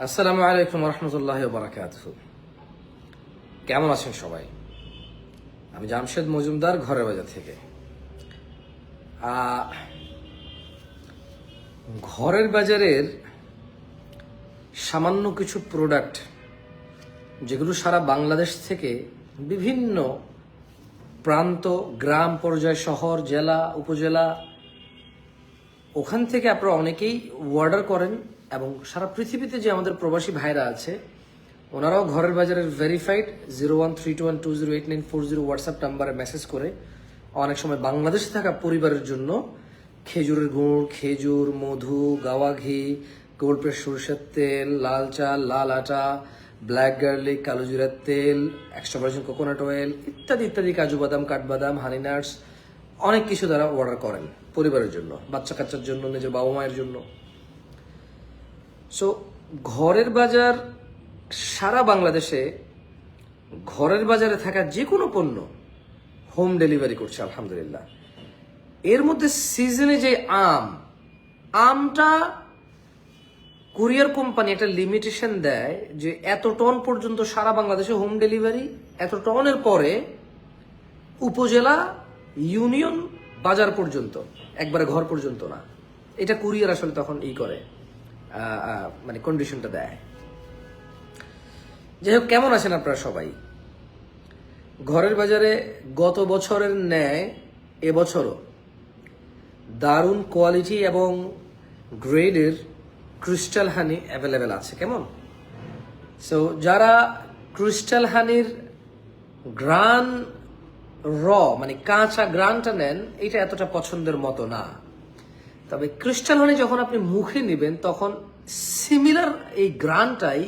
আসসালামু আলাইকুম রহমতুল্লাহ বারাকাতুহু। কেমন আছেন সবাই? আমি জামশেদ মজুমদার, ঘরের বাজার থেকে। ঘরের বাজারের সামান্য কিছু প্রোডাক্ট যেগুলো সারা বাংলাদেশ থেকে বিভিন্ন প্রান্ত, গ্রাম পর্যায়, শহর, জেলা, উপজেলা, ওখান থেকে আপনারা অনেকেই অর্ডার করেন এবং সারা পৃথিবীতে যে আমাদের প্রবাসী ভাইরা আছে ওনারাও ঘরের বাজারের ভেরিফাইড 0132089440 হোয়াটসঅ্যাপ নাম্বারে মেসেজ করে অনেক সময় বাংলাদেশে থাকা পরিবারের জন্য খেজুরের গুড়, খেজুর, মধু, গাওয়া ঘি, গোল্ড প্রেস সরষের তেল, লাল চাল, লাল আটা, ব্ল্যাক গার্লিক, কালো জিরার তেল, 100% কোকোনাট অয়েল ইত্যাদি ইত্যাদি, কাজু বাদাম, কাঠবাদাম, হানি নাটস, অনেক কিছু তারা অর্ডার করেন পরিবারের জন্য, বাচ্চা কাচ্চার জন্য, নিজের বাবা মায়ের জন্য। সো ঘরের বাজার সারা বাংলাদেশে ঘরের বাজারে থাকা যে কোনো পণ্য হোম ডেলিভারি করছে আলহামদুলিল্লাহ। এর মধ্যে সিজনে যে আমটা কুরিয়ার কোম্পানি একটা লিমিটেশন দেয় যে এত টন পর্যন্ত সারা বাংলাদেশে হোম ডেলিভারি, এত টনের পরে উপজেলা, ইউনিয়ন, বাজার পর্যন্ত, একবারে ঘর পর্যন্ত না। এটা কুরিয়ার আসলে তখন করে মানে কন্ডিশনটা দেয়। যাই হোক, কেমন আছেন আপনারা সবাই? ঘরের বাজারে গত বছরের ন্যায় এবছরও দারুণ কোয়ালিটি এবং গ্রেডের ক্রিস্টাল হানি অ্যাভেলেবেল আছে। কেমন? সো যারা ক্রিস্টাল হানির গ্রান মানে কাঁচা গ্রানটা নেন, এটা এতটা পছন্দের মতো না। তবে ক্রিস্টাল হানি যখন আপনি মুখে নেবেন তখন সিমিলার এই গ্রানটাই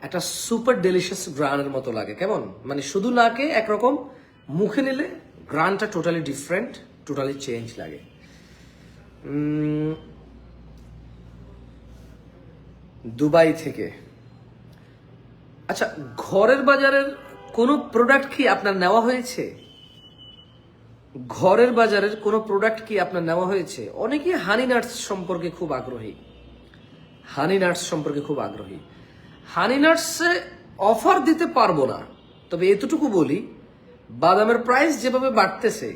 একটা সুপার ডেলিশিয়াস গ্রানের মতো লাগে। কেমন? মানে শুধু নাকে একরকম, মুখে নিলে গ্রানটা টোটালি ডিফারেন্ট, টোটালি চেঞ্জ লাগে। দুবাই থেকে। আচ্ছা, ঘরের বাজারের কোনো প্রোডাক্ট কি আপনার নেওয়া হয়েছে? ঘরের বাজারের কোনো প্রোডাক্ট কি আপনার নেওয়া হয়েছে? অনেকে হানি নাটস সম্পর্কে খুব আগ্রহী। হানি নাটসে অফার দিতে পারবো না, তবে এতটুকু বলি, বাদামের প্রাইস যেভাবে বাড়তেছে,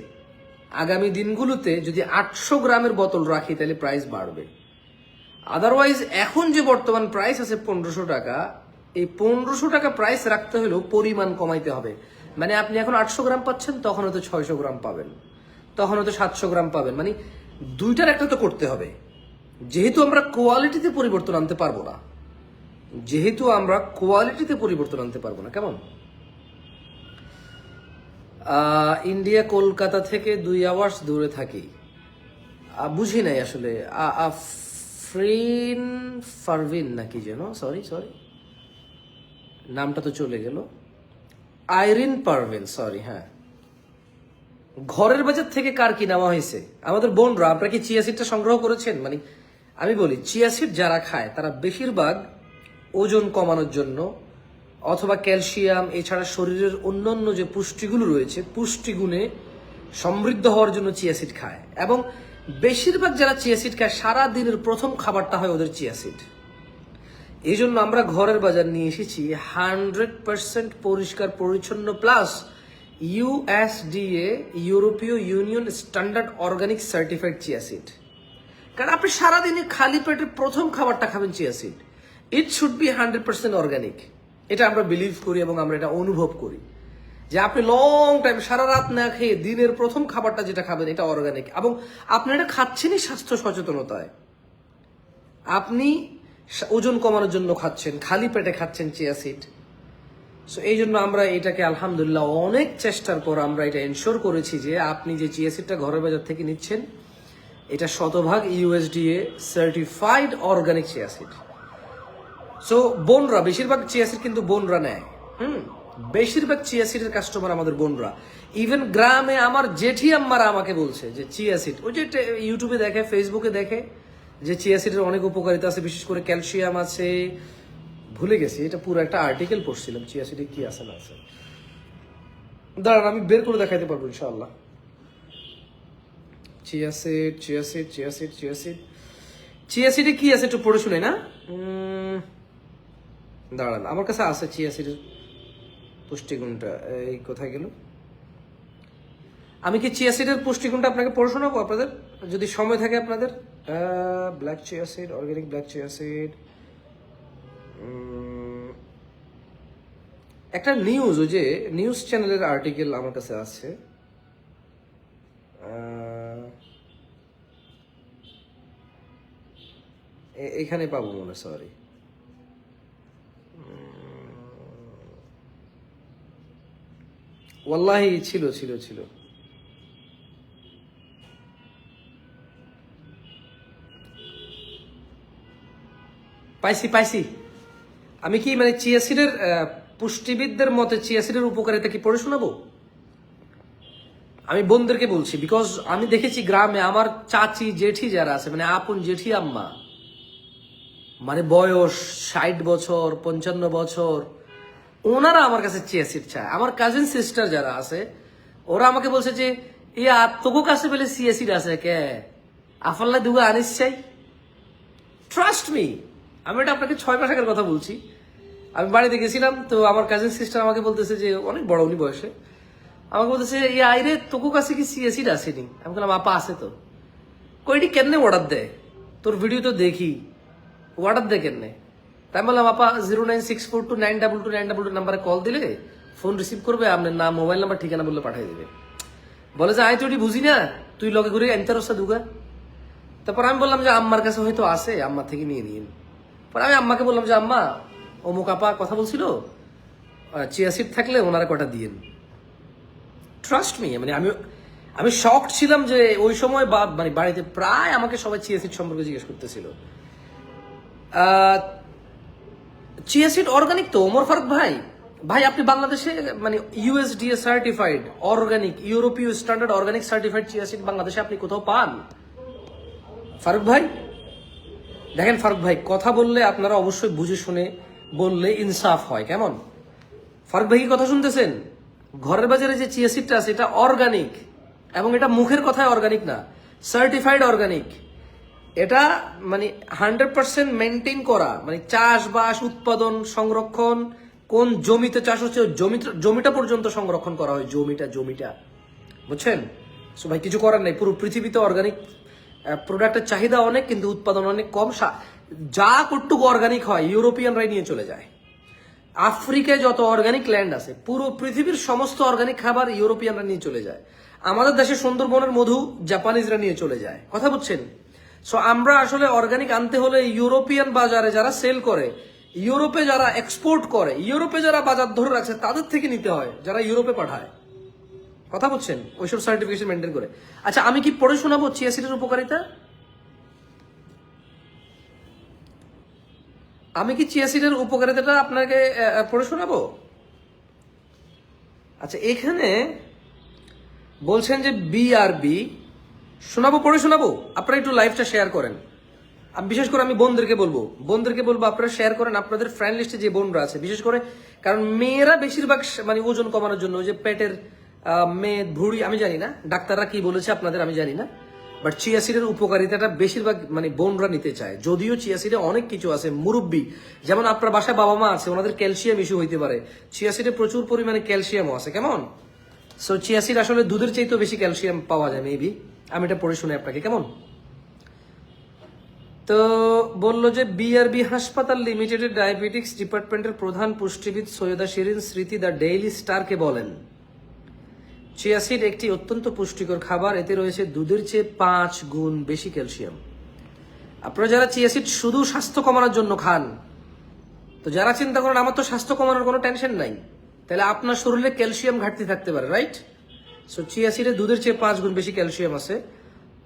আগামী দিনগুলোতে যদি 800 গ্রামের বোতল রাখি তাহলে প্রাইস বাড়বে। আদারওয়াইজ এখন যে বর্তমান প্রাইস আছে 1500 টাকা, এই 1500 টাকা প্রাইস রাখতে হলেও পরিমাণ কমাইতে হবে। মানে আপনি এখন 800 গ্রাম পাচ্ছেন, তখন হয়তো 600 গ্রাম পাবেন, তখন হয়তো 700 গ্রাম পাবেন। মানে দুইটার একটা তো করতে হবে। যেহেতু আমরা কোয়ালিটিতে পরিবর্তন আনতে পারবো না, কেমন? ইন্ডিয়া, কলকাতা থেকে 2 আওয়ার্স দূরে থাকি। বুঝি নাই আসলে। ফারভিন নাকি যেন, সরি নামটা তো চলে গেল। আইরিন পারভিন, সরি। হ্যাঁ, ঘরের বাজার থেকে কার কি নেওয়া হয়েছে? আমাদের বোনরা, আপনারা কি চিয়া সিডটা সংগ্রহ করেছেন? মানে আমি বলি, চিয়া সিড যারা খায় তারা বেশিরভাগ ওজন কমানোর জন্য অথবা ক্যালসিয়াম, এছাড়া শরীরের অন্যান্য যে পুষ্টিগুলো রয়েছে, পুষ্টিগুণে সমৃদ্ধ হওয়ার জন্য চিয়া সিড খায়। এবং বেশিরভাগ যারা চিয়া সিড খায়, সারা দিনের প্রথম খাবারটা হয় ওদের চিয়া সিড। এই জন্য আমরা ঘরের বাজার নিয়ে এসেছি 100% পরিষ্কার পরিচ্ছন্ন প্লাস USDA, ইউরোপীয় union standard organic certified chia seed. কারণ আপনি সারাদিনে খালি পেটে প্রথম খাবারটা খাবেন chia seed, it should be 100% organic. এটা আমরা বিলিভ করি এবং আমরা এটা অনুভব করি যে আপনি লং টাইম, সারা রাত না খেয়ে দিনের প্রথম খাবারটা যেটা খাবেন এটা অর্গানিক, এবং আপনি এটা খাচ্ছেনই স্বাস্থ্য সচেতনতায়। আপনি ওজন কমানোর জন্য খাচ্ছেন, খালি পেটে খাচ্ছেন চিয়া সিড। সো এই জন্য আমরা এটাকে আলহামদুলিল্লাহ অনেক চেষ্টার পর আমরা এটা এনশোর করেছি যে আপনি যে চিয়া সিডটা ঘরের বাজার থেকে নিচ্ছেন এটা শতভাগ USDA certified organic chia seed. So বোনরা, বেশিরভাগ চিয়া সিড কিন্তু বোনরা নেয়। বেশিরভাগ চিয়া সিডের কাস্টমার আমাদের বোনরা। ইভেন গ্রামে আমার জেঠি আম্মারা আমাকে বলছে যে চিয়া সিড, ওই যে ইউটিউবে দেখে, ফেসবুকে দেখে যে চিয়া সিডের অনেক উপকারিতা আছে, বিশেষ করে ক্যালসিয়াম আছে। ভুলে গেছি, এটা পুরো একটা আর্টিকেল পড়ছিলাম চিয়া সিডে কি আছে না আছে। দাঁড়ান, আমি বের করে দেখাইতে পারবো ইনশাআল্লাহ। চিয়া সিডে কি আছে একটু পড়ে শুনে না। দাঁড়ান, আমার কাছে আছে চিয়া সিডের পুষ্টিগুণটা। এই কোথায় গেল? আমি কি চিয়া সিডের পুষ্টিগুণটা আপনাকে পড়ে শোনাবো আপনাদের, যদি সময় থাকে আপনাদের? Black chia seed, organic black chia seed. একটা নিউজ, ওই যে নিউজ চ্যানেলের আর্টিকেল আমার কাছে আছে। এখানে পাবো মনে, সরি। ওয়াল্লাহি ছিল ছিল ছিল। পাইছি পাইছি। আমি কি মানে চিয়া সিডের পুষ্টিবিদদের মতে চিয়া সিডের উপকারিতা কি পড়ে শোনাবো? আমি বোনদেরকে বলছি, বিকজ আমি দেখেছি গ্রামে আমার চাচি জেঠি যারা আছে, মানে আপন জেঠি আম্মা, মানে বয়স 60 বছর 55 বছর, ওনারা আমার কাছে চিয়া সিড চায়। আমার কাজিন সিস্টার যারা আছে ওরা আমাকে বলছে যে ইয়া তোকে কাছে বলে চিয়া সিড আছে কে, আফাল্লা দুগা আনিস চাই। ট্রাস্ট মি, আমি এটা আপনাকে 6 মাস আগের কথা বলছি। আমি বাড়িতে গেছিলাম, তো আমার কাজিন সিস্টার আমাকে বলতেছে যে, অনেক বড় উনি বয়সে, আমাকে বলতেছে ইয়া আইরে তোকে কাছে কি চিয়া সিড আসেনি? আমি বললাম আপা আছে তো। কইটি কেমনে অর্ডার দেয়, তোর ভিডিও তো দেখি, অর্ডার দেয় কেমনে? তাই আমি বললাম আপা 09642922922 নাম্বারে কল দিলে ফোন রিসিভ করবে, আপনার নাম মোবাইল নাম্বার ঠিকানা বললে পাঠিয়ে দেবে। বলে যে আই তো বুঝি না, তুই লগে ঘুরে আনতে রসা দুগা। তারপর আমি বললাম যে আম্মার কাছে হয়তো আছে, আম্মা থেকে নিয়ে নিন। পরে আমি আম্মাকে বললাম যে আম্মা অমুক আপা কথা বলছিল, চিয়া সিড থাকলে ওনারা কটা দিয়েন। ট্রাস্ট মি, মানে আমি শকড ছিলাম যে ওই সময় মানে বাড়িতে প্রায় আমাকে সবাই চিয়া সিড সম্পর্কে জিজ্ঞেস করতেছিল। চিয়া সিড অর্গানিক তো ওমর ফারুক ভাই। ভাই আপনি বাংলাদেশে মানে ইউএসডিএ সার্টিফাইড অর্গানিক, ইউরোপীয় standard organic certified chia seed বাংলাদেশে আপনি কোথাও পান? ফারুক ভাই দেখেন, ফারুক ভাই কথা বললে আপনারা অবশ্যই বুঝে শুনে বললে ইনসাফ হয়, কেমন? ফারুক ভাই কি কথা শুনতেছেন? ঘরের বাজারে যে চিয়া সিডটা আছে এটা অর্গানিক, এবং এটা মুখের কথায় অর্গানিক না, সার্টিফাইড অর্গানিক। এটা মানে 100% মেনটেন করা, মানে চাষবাস, উৎপাদন, সংরক্ষণ, কোন জমিতে চাষ হচ্ছে জমিটা পর্যন্ত সংরক্ষণ করা হয়, জমিটা বুঝছেন? সো ভাই কিছু করার নেই, পুরো পৃথিবীতে অর্গানিক প্রোডাক্টের চাহিদা অনেক, কিন্তু উৎপাদন অনেক কম। যা কটুকু অর্গানিক হয় ইউরোপিয়ানরাই নিয়ে চলে যায়। আফ্রিকায় যত অর্গানিক ল্যান্ড আছে, পুরো পৃথিবীর সমস্ত অর্গানিক খাবার ইউরোপিয়ানরা নিয়ে চলে যায়। আমাদের দেশে সুন্দরবনের মধু জাপানিজরা নিয়ে চলে যায়, কথা বুঝছেন? সো আমরা আসলে অর্গানিক আনতে হলে ইউরোপিয়ান বাজারে যারা সেল করে, ইউরোপে যারা এক্সপোর্ট করে, ইউরোপে যারা বাজার ধরে রাখছে তাদের থেকে নিতে হয়, যারা ইউরোপে পাঠায়, কথা বুঝছেন? ওইসব সার্টিফিকেশন মেনটেন করে। আচ্ছা আমি কি পড়ে শোনাবো চিয়া সিডের উপকারিতা? আমি কি চিয়া সিডের উপকারিতাটা আপনাকে পড়ে শোনাবো? আচ্ছা এখানে বলছেন যে বিআরবি শোনাবো, পড়ে শোনাবো। আপনারা একটু লাইভটা শেয়ার করেন। আমি বিশেষ করে আমি বোনদেরকে বলবো আপনারা শেয়ার করেন আপনাদের ফ্রেন্ড লিস্টে যে বোনরা আছে, বিশেষ করে কারণ মেয়েরা বেশিরভাগ মানে ওজন কমানোর জন্য, ওই যে পেটের মেদ ভুঁড়ি, আমি জানি না ডাক্তাররা কি বলেছে আপনাদের, আমি জানি না, বাট চিয়া সিডের উপকারিতাটা বেশিরভাগ মানে বোনরা নিতে চায়। যদিও চিয়া সিডে অনেক কিছু আছে, মুরব্বি যেমন আপনার বাসায় বাবা মা আছে, ওনাদের ক্যালসিয়াম ইস্যু হইতে পারে, চিয়া সিডে প্রচুর পরিমাণে ক্যালসিয়ামও আছে, কেমন? সো চিয়া সিড আসলে দুধের চাইতেও বেশি ক্যালসিয়াম পাওয়া যায় মেবি। আমি এটা পড়ে শুনে আপনাকে, কেমন? তো বললো যে বিআরবি হাসপাতাল লিমিটেডের ডায়াবেটিক্স ডিপার্টমেন্টের প্রধান পুষ্টিবিদ সৈয়দা শিরিন স্মৃতি দ্য ডেইলি স্টারকে বলেন, চিয়া সিড একটি অত্যন্ত পুষ্টিকর খাবার, এতে রয়েছে দুধের চেয়ে 5 গুণ বেশি ক্যালসিয়াম। আপনারা যারা চিয়া সিড শুধু স্বাস্থ্য কমানোর জন্য খান, তো যারা চিন্তা করেন আমার তো স্বাস্থ্য কমানোর কোনো টেনশন নাই, তাহলে আপনার শরীরে ক্যালসিয়াম ঘাটতি থাকতে পারে, রাইট? সো চিয়া সিডে দুধের চেয়ে 5 গুণ বেশি ক্যালসিয়াম আছে,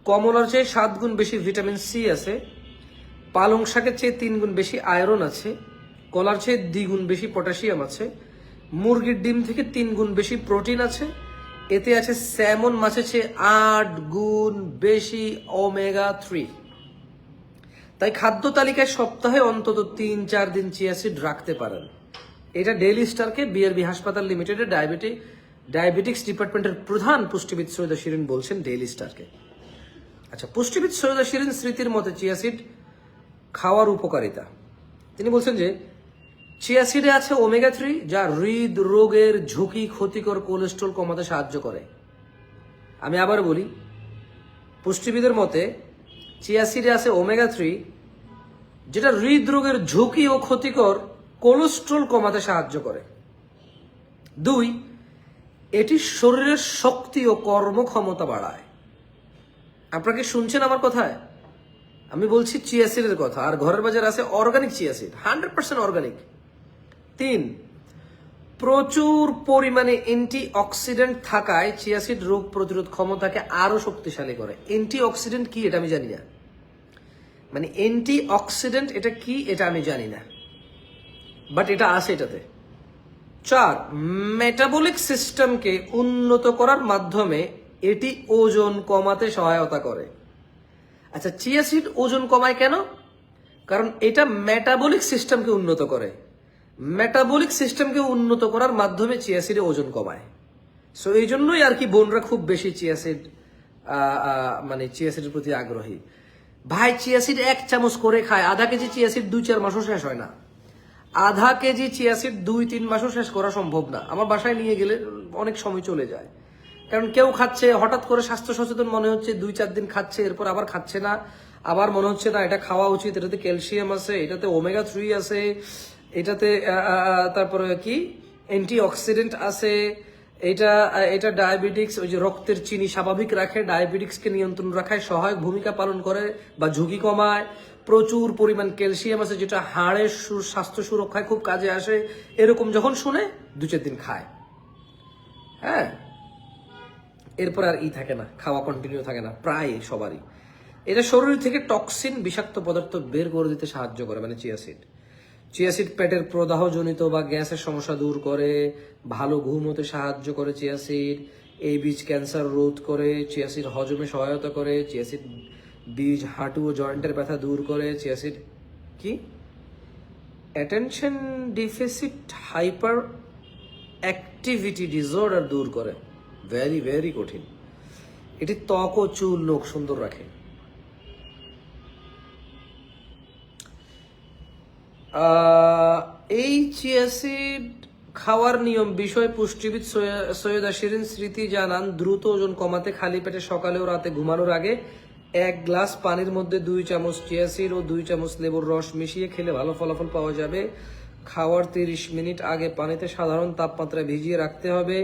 কমলার চেয়ে 7 গুণ বেশি ভিটামিন সি আছে, পালং শাকের চেয়ে 3 গুণ বেশি আয়রন আছে, কলার চেয়ে 2 গুণ বেশি পটাশিয়াম আছে, মুরগির ডিম থেকে 3 গুণ বেশি প্রোটিন আছে, এতে আছে স্যামন মাছের চেয়ে 8 গুণ বেশি ওমেগা 3। তাই খাদ্য তালিকায় সপ্তাহে অন্তত 3-4 দিন চিয়া সিড রাখতে পারেন। এটা ডেইলি স্টারকে বিআরবি হাসপাতাল লিমিটেডের ডায়াবেটিক্স ডিপার্টমেন্টের প্রধান পুষ্টিবিদ সৈয়দা শিরিন বলছেন ডেইলি স্টারকে। আচ্ছা পুষ্টিবিদ সৈয়দা শিরিন স্মৃতির মতে চিয়া সিড খাওয়ার উপকারিতা, তিনি বলছেন যে চিয়া সিডে আছে ওমেগা 3, যা হৃদরোগের ঝুঁকি, ক্ষতিকর কোলেস্ট্রল কমাতে সাহায্য করে। আমি আবার বলি, পুষ্টিবিদের মতে চিয়া সিডে আছে ওমেগা 3, যেটা হৃদরোগের ঝুঁকি ও ক্ষতিকর কোলেস্ট্রল কমাতে সাহায্য করে। 2, এটি শরীরের শক্তি ও কর্মক্ষমতা বাড়ায়। আপনাকে শুনছেন আমার কথায়? আমি বলছি চিয়া সিডের কথা, আর ঘরের বাজার আছে অর্গানিক চিয়া সিড, 100% অর্গানিক। 3, প্রচুর পরিমাণে অ্যান্টি অক্সিডেন্ট থাকায় চিয়া সিড রোগ প্রতিরোধ ক্ষমতাকে আরো শক্তিশালী করে। অ্যান্টি অক্সিডেন্ট কি এটা আমি জানি না, মানে অ্যান্টি অক্সিডেন্ট এটা কি এটা আমি জানি না, বাট এটা আছে এটাতে। 4, মেটাবলিক সিস্টেমকে উন্নত করার মাধ্যমে এটি ওজন কমাতে সহায়তা করে। আচ্ছা, চিয়া সিড ওজন কমায় কেন? কারণ এটা মেটাবলিক সিস্টেমকে উন্নত করে। মেটাবলিক সিস্টেমকে উন্নত করার মাধ্যমে চিয়া সিডে ওজন কমায়। সো এই জন্যই আর কি বোনরা খুব বেশি চিয়া সিড মানে চিয়া সিডের প্রতি আগ্রহী। ভাই চিয়া সিড 1 চামচ করে খায়, আধা কেজি চিয়া সিড 2-4 মাসও শেষ হয় না। আধা কেজি চিয়া সিড 2-3 মাসও শেষ করা সম্ভব না। আমার বাসায় নিয়ে গেলে অনেক সময় চলে যায়, কারণ কেউ খাচ্ছে, হঠাৎ করে স্বাস্থ্য সচেতন মনে হচ্ছে, 2-4 দিন খাচ্ছে, এরপর আবার খাচ্ছে না, আবার মনে হচ্ছে না এটা খাওয়া উচিত, এটাতে ক্যালসিয়াম আছে, এটাতে ওমেগা 3 আছে, এটাতে তারপরে কি অ্যান্টি অক্সিডেন্ট আছে, এটা ডায়াবেটিক্স, ওই যে রক্তের চিনি স্বাভাবিক রাখে, ডায়াবেটিক্সকে নিয়ন্ত্রণ রাখায় সহায়ক ভূমিকা পালন করে বা ঝুঁকি কমায়। প্রচুর পরিমাণ ক্যালসিয়াম আছে, যেটা হাড়ের স্বাস্থ্য সুরক্ষায় খুব কাজে আসে। এরকম যখন শুনে 2-4 দিন খায়, হ্যাঁ, এরপর আর থাকে না, খাওয়া কন্টিনিউ থাকে না প্রায় সবারই। এটা শরীর থেকে টক্সিন, বিষাক্ত পদার্থ বের করে দিতে সাহায্য করে, মানে চিয়া সিড। চিয়া সিড পেটের প্রদাহজনিত বা গ্যাসের সমস্যা দূর করে, ভালো ঘুম হতে সাহায্য করে চিয়া সিড, এই বীজ ক্যান্সার রোধ করে, চিয়া সিড হজমে সহায়তা করে, চিয়া সিড বীজ হাঁটু ও জয়েন্টের ব্যথা দূর করে, চিয়া সিড কি attention deficit hyper activity disorder দূর করে। ভেরি ভেরি কঠিন। এটি ত্বক ও চুল নখ সুন্দর রাখে। এই চিয়া সিড খাওয়ার নিয়ম বিষয়ে পুষ্টিবিদ সৈয়দা শিরিন স্মৃতি জানান, দ্রুত ওজন কমাতে খালি পেটে সকালে ও রাতে ঘুমানোর আগে 1 গ্লাস পানির মধ্যে 2 চামচ চিয়া সিড ও 2 চামচ লেবুর রস মিশিয়ে খেলে ভালো ফলাফল পাওয়া যাবে। খাওয়ার 30 মিনিট আগে পানিতে সাধারণ তাপমাত্রায় ভিজিয়ে রাখতে হবে।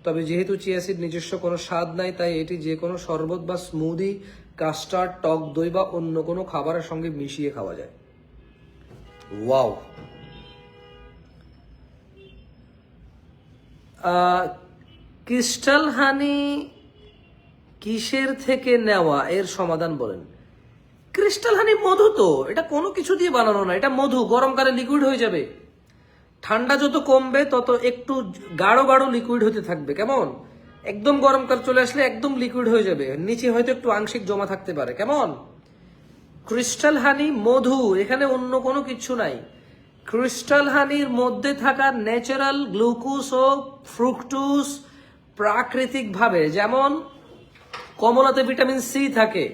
তবে যেহেতু চিয়া সিড নিজস্ব কোনো স্বাদ নাই, তাই এটি যে কোনো শরবত বা স্মুদি, কাস্টার্ড, টক দই বা অন্য কোনো খাবারের সঙ্গে মিশিয়ে খাওয়া যায়। ওয়াও। ক্রিস্টাল হানি কিসের থেকে নেওয়া, এর সমাধান বলেন। ক্রিস্টাল হানি মধু, তো এটা কোনো কিছু দিয়ে বানানো না, এটা মধু। গরমকালে লিকুইড হয়ে যাবে, ঠান্ডা যত কমবে তত একটু গাঢ় গাঢ় লিকুইড হতে থাকবে। কেমন? একদম গরমকাল চলে আসলে একদম লিকুইড হয়ে যাবে, নিচে হয়তো একটু আংশিক জমা থাকতে পারে। কেমন? ক্রিস্টাল হানি মধু, এখানে অন্য কোনো কিছু নাই। ক্রিস্টাল হানির মধ্যে থাকা ন্যাচারাল গ্লুকোজ ও ফ্রুক্টোজ প্রাকৃতিকভাবে, যেমন কমলাতে ভিটামিন সি থাকে,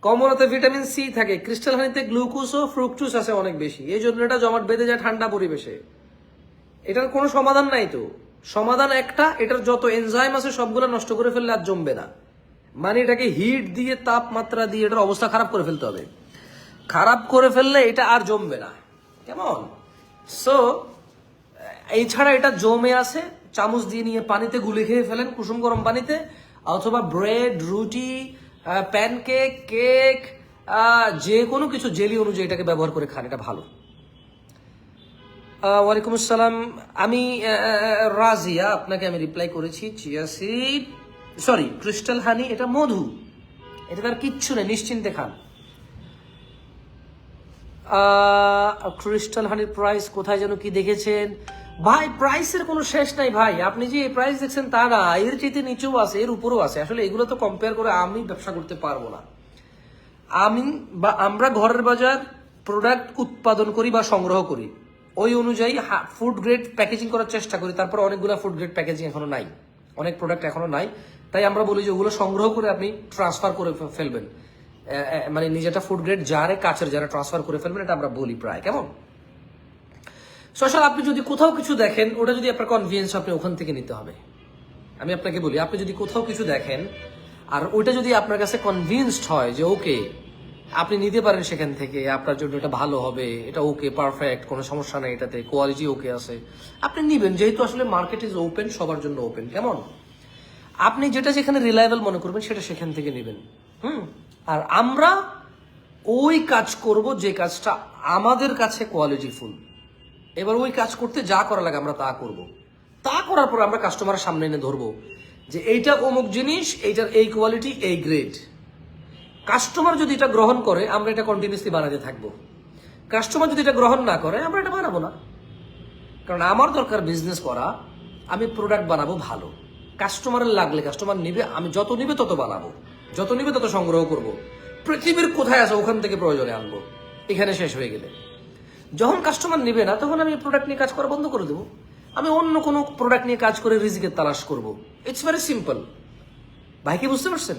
কমলাতে ভিটামিন সি থাকে, ক্রিস্টাল হানিতে গ্লুকোজ ও ফ্রুক্টোজ আছে অনেক বেশি, এই জন্য এটা জমাট বেঁধে যায় ঠান্ডা পরিবেশে। এটার কোনো সমাধান নাই তো, সমাধান একটা, এটার যত এনজাইম আছে সবগুলো নষ্ট করে ফেললে আর জমবে না। মানে এটাকে হিট দিয়ে, তাপমাত্রা দিয়ে এটার অবস্থা খারাপ করে ফেলতে হবে, খারাপ করে ফেললে এটা আর জমবে না। কেমন? সো এছাড়া এটা জমে আছে, চামচ দিয়ে নিয়ে পানিতে গুলে খেয়ে ফেলেন, কুসুম গরম পানিতে, অথবা ব্রেড, রুটি, প্যানকেক, কেক, যে কোনো কিছু জেলি অনুযায়ী এটাকে ব্যবহার করে খান, এটা ভালো। ওয়ালাইকুম আসসালাম, আমি রাজিয়া, আপনাকে আমি রিপ্লাই করেছি। চিয়া সিড, সরি, ক্রিস্টাল হানি এটা মধু, এটা তার কিচ্ছু নেই, নিশ্চিন্তে খান। ক্রিস্টাল হানির প্রাইস কোথায় যেন কি দেখেছেন? ভাই প্রাইসের কোনো শেষ নাই ভাই, আপনি যে এই প্রাইস দেখছেন তা না, এর চাইতে নিচেও আছে, এর উপরেও আছে। আসলে এগুলো তো কম্পেয়ার করে আমি ব্যবসা করতে পারবো না। আমরা ঘরের বাজার প্রোডাক্ট উৎপাদন করি বা সংগ্রহ করি, ওই অনুযায়ী ফুড গ্রেড প্যাকেজিং করার চেষ্টা করি। তারপর অনেকগুলো ফুড গ্রেড প্যাকেজিং এখনো নাই, অনেক প্রোডাক্ট এখনো নাই, তাই আমরা বলি যে ওগুলো সংগ্রহ করে আপনি ট্রান্সফার করে ফেলবেন, মানে নিজেটা ফুড গ্রেড জারে, কাচের জারে ট্রান্সফার করে ফেলবেন, এটা আমরা বলি প্রায়। কেমন? সোশ্যাল আপনি যদি কোথাও কিছু দেখেন, ওটা যদি আপনার কনভিনিয়েন্স, আপনি ওখান থেকে নিতে হবে। আমি আপনাকে বলি, আপনি যদি কোথাও কিছু দেখেন আর ওইটা যদি আপনার কাছে কনভিন্সড হয় যে ওকে, আপনি নিতে পারেন সেখান থেকে, আপনার জন্য এটা ভালো হবে, এটা ওকে পারফেক্ট, কোনো সমস্যা নেই, এটাতে কোয়ালিটি ওকে আছে, আপনি নিবেন। যেহেতু আসলে মার্কেট ইজ ওপেন, সবার জন্য ওপেন। কেমন? আপনি যেটা যেখানে রিলায়েবল মনে করবেন সেটা সেখান থেকে নেবেন। আর আমরা ওই কাজ করব যে কাজটা আমাদের কাছে কোয়ালিটিফুল। এবার ওই কাজ করতে যা করা লাগে আমরা তা করব। তা করার পর আমরা কাস্টমারের সামনে এনে ধরবো যে এইটা অমুক জিনিস, এইটার এই কোয়ালিটি, এই গ্রেড। কাস্টমার যদি এটা গ্রহণ করে, আমরা এটা কন্টিনিউসলি বানাতে থাকবো। কাস্টমার যদি এটা গ্রহণ না করে, আমরা এটা বানাবো না। কারণ আমার দরকার বিজনেস করা, আমি প্রোডাক্ট বানাবো ভালো, কাস্টমারের লাগলে কাস্টমার নিবে, আমি যত নিবে তত বানাবো, যত নিবে তত সংগ্রহ করব। পৃথিবীর কোথায় আছে ওখান থেকে প্রয়োজনে আনবো, এখানে শেষ হয়ে গেলে। যখন কাস্টমার নিবে না, তখন আমি প্রোডাক্ট নিয়ে কাজ করা বন্ধ করে দেবো, আমি অন্য কোনো প্রোডাক্ট নিয়ে কাজ করে রিজিকের তালাশ করব। It's very simple. ভাই কি বুঝতে পারছেন?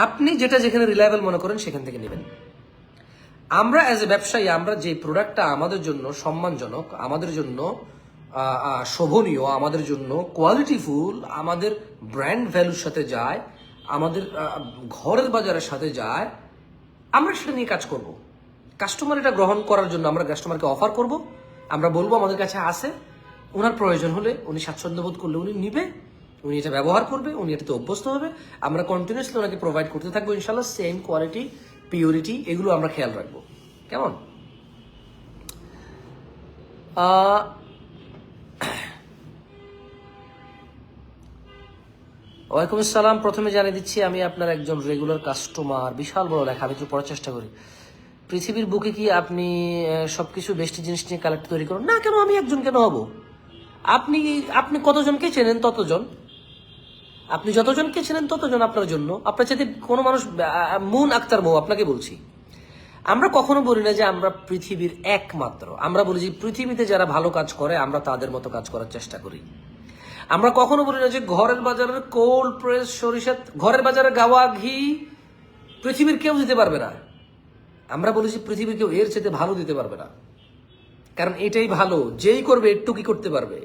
আপনি যেটা যেখানে রিলায়েবল মনে করেন সেখান থেকে নেবেন। আমরা অ্যাজ এ ব্যবসায়ী, আমরা যে প্রোডাক্টটা আমাদের জন্য সম্মানজনক, আমাদের জন্য শোভনীয়, আমাদের জন্য কোয়ালিটিফুল, আমাদের ব্র্যান্ড ভ্যালুর সাথে যায়, আমাদের ঘরের বাজারের সাথে যায়, আমরা সেটা নিয়ে কাজ করব। কাস্টমার এটা গ্রহণ করার জন্য আমরা কাস্টমারকে অফার করব। আমরা বলবো আমাদের কাছে আছে, ওনার প্রয়োজন হলে, উনি স্বাচ্ছন্দ্য বোধ করলে উনি নিবে, উনি এটা ব্যবহার করবে, উনি এটাতে অভ্যস্ত হবে। আমরা কন্টিনিউসলি ওনাকে প্রোভাইড করতে থাকবো ইনশাল্লাহ। সেম কোয়ালিটি, পিওরিটি, এগুলো আমরা খেয়াল রাখবো। কেমন? ওয়ালাইকুম আসসালাম। প্রথমে জানিয়ে দিচ্ছি আমি আপনার একজন রেগুলার কাস্টমার। বিশাল বড় লেখা, আমি একটু পড়ার চেষ্টা করি। পৃথিবীর বুকে কি আপনি সবকিছু বেস্ট জিনিস নিয়ে কালেক্ট তৈরি করেন? না, কেন? আমি একজন কেন হব? আপনি আপনি কতজনকে চেনেন ততজন, আপনি যতজনকে চেনেন ততজন আপনার জন্য। আপনার চাইতে কোনো মানুষ, মুন আক্তার মৌ, আপনাকে বলছি, আমরা কখনো বলি না যে আমরা পৃথিবীর একমাত্র। আমরা বলি যে পৃথিবীতে যারা ভালো কাজ করে আমরা তাদের মতো কাজ করার চেষ্টা করি। আমরা কখনো বলি না যে ঘরের বাজারের কোল্ড প্রেস সরিষা, ঘরের বাজারের গাওয়া ঘি পৃথিবীর কেউ দিতে পারবে না। আমরা বলি যে পৃথিবীর কেউ এর চেয়ে ভালো দিতে পারবে না, কারণ এটাই ভালো, যেই করবে একটু কি করতে পারবে,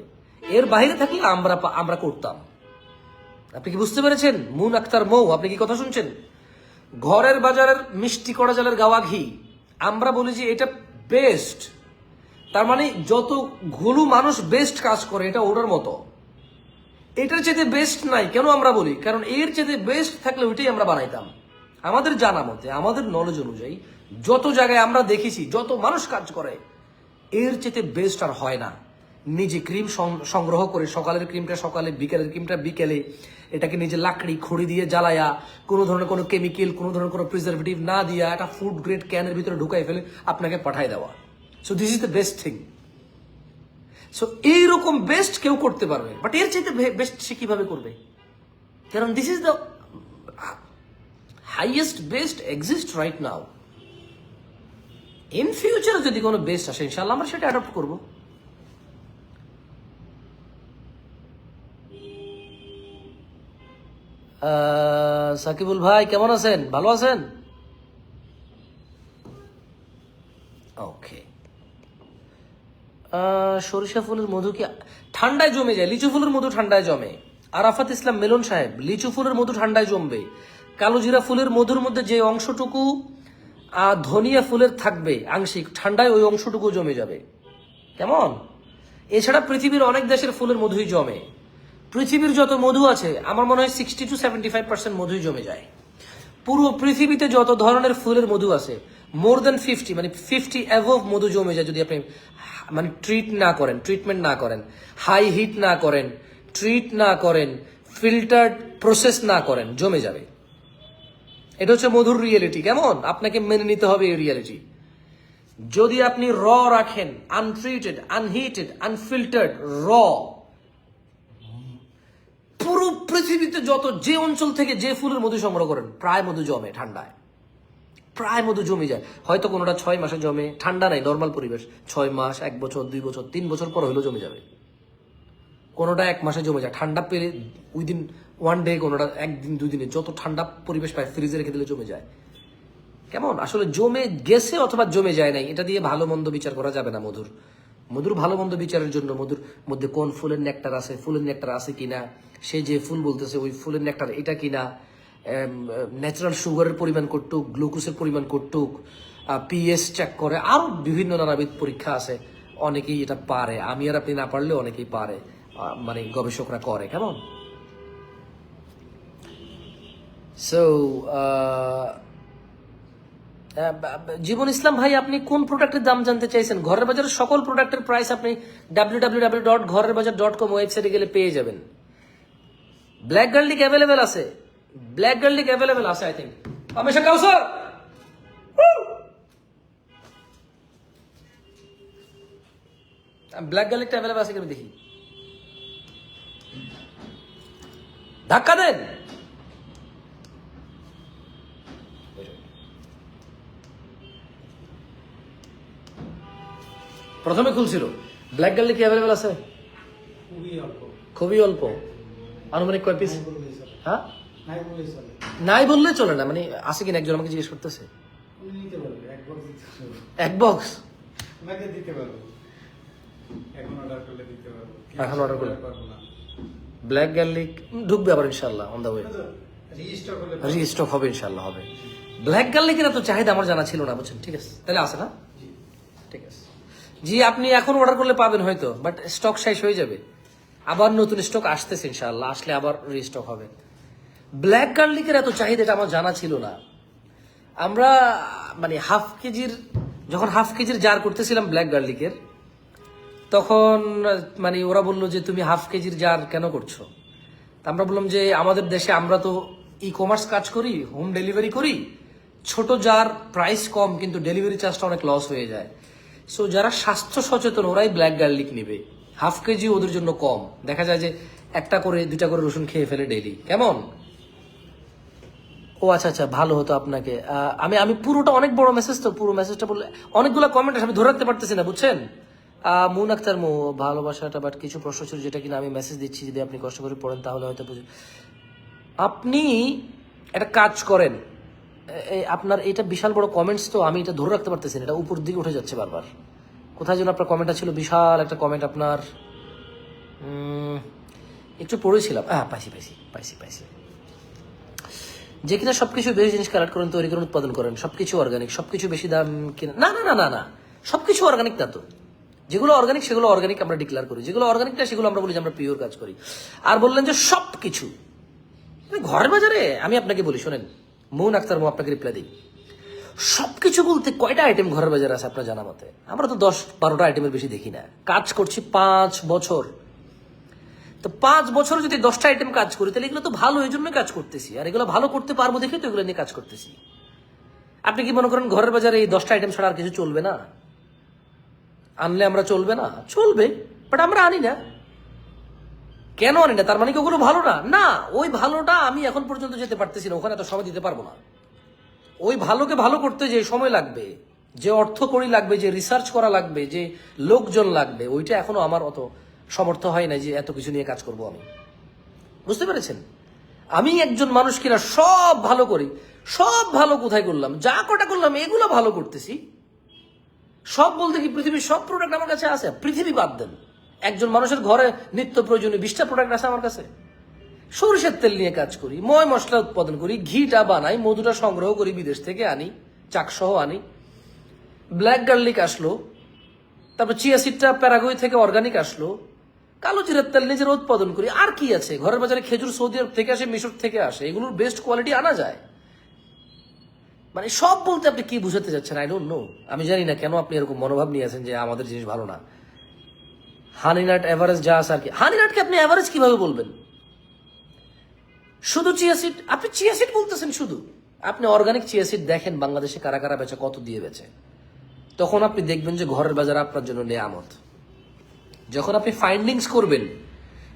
এর বাইরে থাকলে আমরা করতাম। আপনি কি বুঝতে পেরেছেন? মুন আক্তার মৌ, আপনি কি কথা শুনছেন? ঘরের বাজারের মিষ্টি কড়া জালের গাওয়া ঘি আমরা বলি যে এটা বেস্ট। তার মানে যতগুলো মানুষ বেস্ট কাজ করে এটা ওটার মতো, এটার চেয়ে বেস্ট নাই। কেন আমরা বলি? কারণ এর চেয়ে বেস্ট থাকলে ওইটাই আমরা বানাইতাম। আমাদের জানা মতে, আমাদের নলেজ অনুযায়ী, যত জায়গায় আমরা দেখেছি, যত মানুষ কাজ করে, এর চেয়ে বেস্ট আর হয় না। নিজে ক্রিম সংগ্রহ করে, সকালের ক্রিমটা সকালে, বিকেলের ক্রিমটা বিকেলে, এটাকে নিজে লাকড়ি খড়ি দিয়ে জ্বালায়া, কোনো ধরনের কোনো কেমিক্যাল, কোনো ধরনের কোনো প্রিজারভেটিভ না দিয়া, একটা ফুড গ্রেড ক্যানের ভিতরে ঢুকাই ফেলে আপনাকে পাঠাই দেওয়া। So this is the best thing. So এইরকম বেস্ট কেউ করতে পারবে, বাট এর চাইতে বেস্ট সে কিভাবে করবে? কারণ this is the highest best exist right now. In ফিউচারে যদি কোনো বেস্ট আসে, ইনশাল্লাহ আমরা সেটা অ্যাডপ্ট করবো। সাকিবুল ভাই কেমন আছেন? ভালো আছেন? ওকে। সরিষা ফুলের মধু কি ঠান্ডায় জমে যায়? লিচু ফুলের মধু ঠান্ডায় জমে। আরাফাত ইসলাম মেলন সাহেব, লিচু ফুলের মধু ঠান্ডায় জমবে। কালোজিরা ফুলের মধুর মধ্যে যে অংশটুকু ধনিয়া ফুলের থাকবে আংশিক, ঠান্ডায় ওই অংশটুকু জমে যাবে। কেমন? এছাড়া পৃথিবীর অনেক দেশের ফুলের মধুই জমে। পৃথিবীর যত মধু আছে আমার মনে হয় 60 to 75% মধুই জমে যায়। পুরো পৃথিবীতে যত ধরনের ফুলের মধু আছে, মোর দেন 50, মানে 50 অ্যাভভ মধু জমে যায় যদি আপনি মানে ট্রিটমেন্ট না করেন, হাই হিট না করেন, ট্রিট না করেন, ফিল্টার্ড প্রসেস না করেন, জমে যাবে। এটা হচ্ছে মধুর রিয়েলিটি। কেমন? আপনাকে মেনে নিতে হবে এই রিয়েলিটি। যদি আপনি র রাখেন, আনট্রিটেড, আনহিটেড, আনফিল্টার্ড, পুরো পৃথিবীতে যে অঞ্চল থেকে যে ফুলের মধু সংগ্রহ করেন, প্রায় মধু জমে ঠান্ডায়, প্রায় মধু জমে যায়। হয়তো কোনোটা 6 মাসে জমে, ঠান্ডা নাই, নর্মাল পরিবেশ, 6 মাস, 1 বছর, 2 বছর, 3 বছর পর হলেও জমে যাবে। কোনোটা 1 মাসে জমে যায়, ঠান্ডা পেলে উইদিন 1 ডে, কোনোটা 1 দিন 2 দিনে, যত ঠান্ডা পরিবেশ পায় ফ্রিজে রেখে দিলে জমে যায়। কেমন? আসলে জমে গেছে অথবা জমে যায় নাই, এটা দিয়ে ভালো মন্দ বিচার করা যাবে না। মধুর ভালো মন্দ বিচারের জন্য মধুর মধ্যে কোন ফুলের নেকটার আছে, ফুলের নেকটার আছে কিনা, সে যে ফুল বলতেছে ওই ফুলের নেকটার এটা কিনা, ন্যাচারাল সুগারের পরিমাণ কতটুক, গ্লুকোজের পরিমাণ কতটুক, পিএস চেক করে, আরো বিভিন্ন নানাবিধ পরীক্ষা আছে। অনেকেই এটা পারে, আমি আর আপনি না পারলেও অনেকেই পারে, মানে গবেষকরা করে। কেমন? সো জীবন ইসলাম ভাই, আপনি কোন প্রোডাক্টের দাম জানতে চাইছেন? ঘরের বাজারের সকল প্রোডাক্টের প্রাইস আপনি www.ঘরেরবাজার.com ওয়েবসাইটে গেলে পেয়ে যাবেন। ব্ল্যাক গার্লিক অ্যাভেলেবেল আছে, ব্ল্যাক গার্লিক অ্যাভেলেবেল আছে আই থিঙ্ক। হমেশা কাউসার ব্ল্যাক গার্লিকটা অ্যাভেলেবেল আছে কিনা দেখি, ধাক্কা দেন। প্রথমে খুলছিল ব্ল্যাক গার্লিক কি অ্যাভেলেবেল আছে? খুবই অল্প। আনুমানিক কয় পিস? হ্যাঁ, নাই বললে চলে না, মানে আছে কিনা একজন আমাকে জিজ্ঞেস করতেছে। এক বক্স এখন অর্ডার করলে ব্ল্যাক গার্লিক ঢুকবে আবার ইনশাল্লাহ, অন দা ওয়ে, রিস্টক হবে ইনশাল্লাহ, হবে। ব্ল্যাক গার্লিকের এত চাহিদা আমার জানা ছিল না, বুঝছেন? ঠিক আছে, তাহলে আছে না? ঠিক আছে জি, আপনি এখন অর্ডার করলে পাবেন হয়তো, বাট স্টক শেষ হয়ে যাবে। আবার নতুন স্টক আসতেছে ইনশাআল্লাহ, আসলে আবার রিস্টক হবে। ব্ল্যাক গার্লিকের এত চাহিদা এটা আমার জানা ছিল না। আমরা মানে যখন হাফ কেজির জার করতেছিলাম ব্ল্যাক গার্লিকের, তখন মানে ওরা বললো যে তুমি হাফ কেজির জার কেন করছো? তা আমরা বললাম যে আমাদের দেশে আমরা তো ই কমার্স কাজ করি, হোম ডেলিভারি করি, ছোট জার প্রাইস কম কিন্তু ডেলিভারি চার্জটা অনেক লস হয়ে যায়। সো যারা স্বাস্থ্য সচেতন ওরাই ব্ল্যাক গার্লিক নেবে, হাফ কেজি ওদের জন্য কম। দেখা যায় যে একটা করে দুইটা করে রসুন খেয়ে ফেলে ডেইলি। কেমন? ও আচ্ছা আচ্ছা, ভালো হতো আপনাকে। আমি পুরোটা, অনেক বড় মেসেজ তো, পুরো মেসেজটা বললে অনেকগুলো কমেন্ট আমি ধরে রাখতে পারতেছি না, বুঝছেন? মুন আক্তার ভালোবাসাটা, বাট কিছু প্রশ্ন ছিল যেটা কিনা আমি মেসেজ দিচ্ছি, যদি আপনি কষ্ট করে পড়েন তাহলে হয়তো বুঝুন। আপনি একটা কাজ করেন, আপনার এটা বিশাল বড় কমেন্টস তো, আমি এটা ধরে রাখতে পারতেছি না, এটা উপর দিকে উঠে যাচ্ছে বারবার। কোথায় যেন আপনার কমেন্টটা ছিল, বিশাল একটা কমেন্ট আপনার, একটু পড়েছিলাম। হ্যাঁ, পাইছি। যে কিনা সবকিছু বেশি জিনিস কালেক্ট করেন, তৈরি করেন, উৎপাদন করেন, সবকিছু অর্গানিক, সবকিছু বেশি দাম কিনা, না, সবকিছু অর্গানিক না তো। যেগুলো অর্গানিক সেগুলো অর্গানিক আমরা ডিক্লেয়ার করি, যেগুলো অর্গানিক না সেগুলো আমরা বলি যে আমরা পিওর কাজ করি। আর বললেন যে সবকিছু ঘরের বাজারে, আমি আপনাকে বলি শোনেন, মুন আক্তার আপনাকে রিপ্লাই দিই, সবকিছু বলতে কয়টা আইটেম ঘরের বাজারে আছে আপনার জানা মতে? আমরা তো 10-12টা আইটেমের বেশি দেখি না। কাজ করছি 5 বছর, তো 5 বছর যদি 10টা আইটেম কাজ করি, তাহলে এগুলো তো ভালো, এই জন্যই কাজ করতেছি, আর এগুলো ভালো করতে পারবো দেখে তো এগুলো নিয়ে কাজ করতেছি। আপনি কি মনে করেন ঘরের বাজারে এই 10টা আইটেম ছাড়া আর কিছু চলবে না? আনলে আমরা চলবে না? চলবে, বাট আমরা আনি না। কেন আনি না? তার মানে কি ওগুলো ভালো না? না, ওই ভালোটা আমি এখন পর্যন্ত যেতে পারতেছি না, ওখানে এত সময় দিতে পারবো না। ওই ভালোকে ভালো করতে যে সময় লাগবে, যে অর্থ কড়ি লাগবে, যে রিসার্চ করা লাগবে, যে লোকজন লাগবে, ওইটা এখনো আমার অত সমর্থ হয় না যে এত কিছু নিয়ে কাজ করব আমি। বুঝতে পেরেছেন? আমি একজন মানুষ কিনা সব ভালো করি, সব ভালো কোথায় করলাম? যা কটা করলাম এগুলো ভালো করতেছি। সব বলতে কি পৃথিবীর সব প্রোডাক্ট আমার কাছে আছে? পৃথিবী বাদ দেন, একজন মানুষের ঘরে নিত্য প্রয়োজনীয় 20টা প্রোডাক্ট আছে আমার কাছে। সরিষার তেল নিয়ে কাজ করি, ময় মশলা উৎপাদন করি, ঘিটা বানাই, মধুটা সংগ্রহ করি, বিদেশ থেকে আনি, চাকসহ আনি, ব্ল্যাক গার্লিক আসলো, তারপর চিয়া সিডটা প্যারাগুয়ে থেকে অর্গানিক আসলো, কালো জিরার তেল নিজেরা উৎপাদন করি। আর কি আছে? ঘরের বাজারে খেজুর সৌদি আরব থেকে আসে, মিশর থেকে আসে, এগুলোর বেস্ট কোয়ালিটি আনা যায়। মানে সব বলতে আপনি কি বুঝাতে যাচ্ছেন? I don't know. আমি জানি না কেন আপনি এরকম মনোভাব নিয়ে আছেন যে আমাদের জিনিস ভালো না। হানিনাট এভারেজ যা আছে আর কি, হানিনাটকে আপনি এভারেজ কিভাবে বলবেন? শুধু চিয়া সিড, আপনি চিয়া সিড বলতেছেন শুধু। আপনি অর্গানিক চিয়া সিড দেখেন বাংলাদেশে কারা কারা বেচে, কত দিয়ে বেচে, তখন আপনি দেখবেন যে ঘরের বাজার আপনার জন্য নেয়ামত। যখন আপনি ফাইন্ডিংস করবেন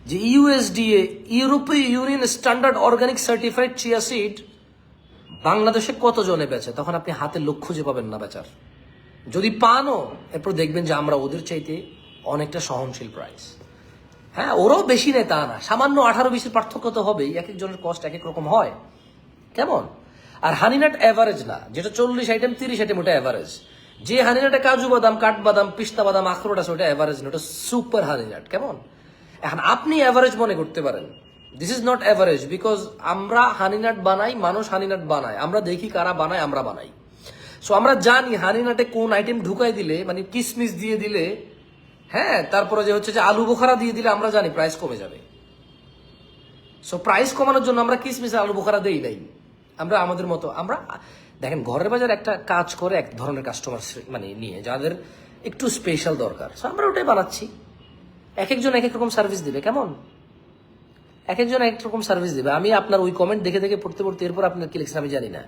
যে ইউএসডিএ, ইউরোপীয় union standard organic certified chia seed বাংলাদেশে কত জনে বেচে, তখন আপনি হাতে লোক খুঁজে পাবেন না বেচার। যদি পানও, এরপর দেখবেন যে আমরা ওদের চাইতে অনেকটা সহনশীল প্রাইস। হ্যাঁ, ওরাও বেশি নেয় তা না, সামান্য 18-20 পার্থক্য তো হবেই, এক একজনের কস্ট এক এক রকম হয়। কেমন? আর হানিনাট এভারেজ না, যেটা 40 আইটেম 30 আইটেম ওটা এভারেজ। যে হানিনাটে কাজু বাদাম, কাঠবাদাম, পিস্তা বাদাম, আখরোট আছে ওটা এভারেজ না, ওটা সুপার হানিনাট। কেমন? এখন আপনি এভারেজ মনে করতে পারেন, this is not average, because আমরা হানিনাট বানাই, মানুষ হানিনাট বানায়, আমরা দেখি কারা বানায়, আমরা বানাই। সো আমরা জানি হানিনাটে কোন আইটেম ঢুকাই দিলে, মানে কিসমিস দিয়ে দিলে, হ্যাঁ, তারপরে যে হচ্ছে যে আলু বোখারা দিয়ে দিলে আমরা জানি প্রাইস কমে যাবে। সো প্রাইস কমানোর জন্য আমরা কিসমিস আলু বোখারা দেই নাই। আমরা আমাদের মতো আমরা দেখেন, ঘরের বাজার একটা কাজ করে এক ধরনের কাস্টমার মানে নিয়ে, যাদের একটু স্পেশাল দরকার, সো আমরা ওটাই বানাচ্ছি। এক একজন এক এক রকম সার্ভিস দিবে। কেমন? এক একজন এক এক রকম সার্ভিস দিবে। আমি আপনার ওই কমেন্ট দেখে দেখে পড়তে পড়তে এরপর আপনার কি লিখছেন আমি জানি না।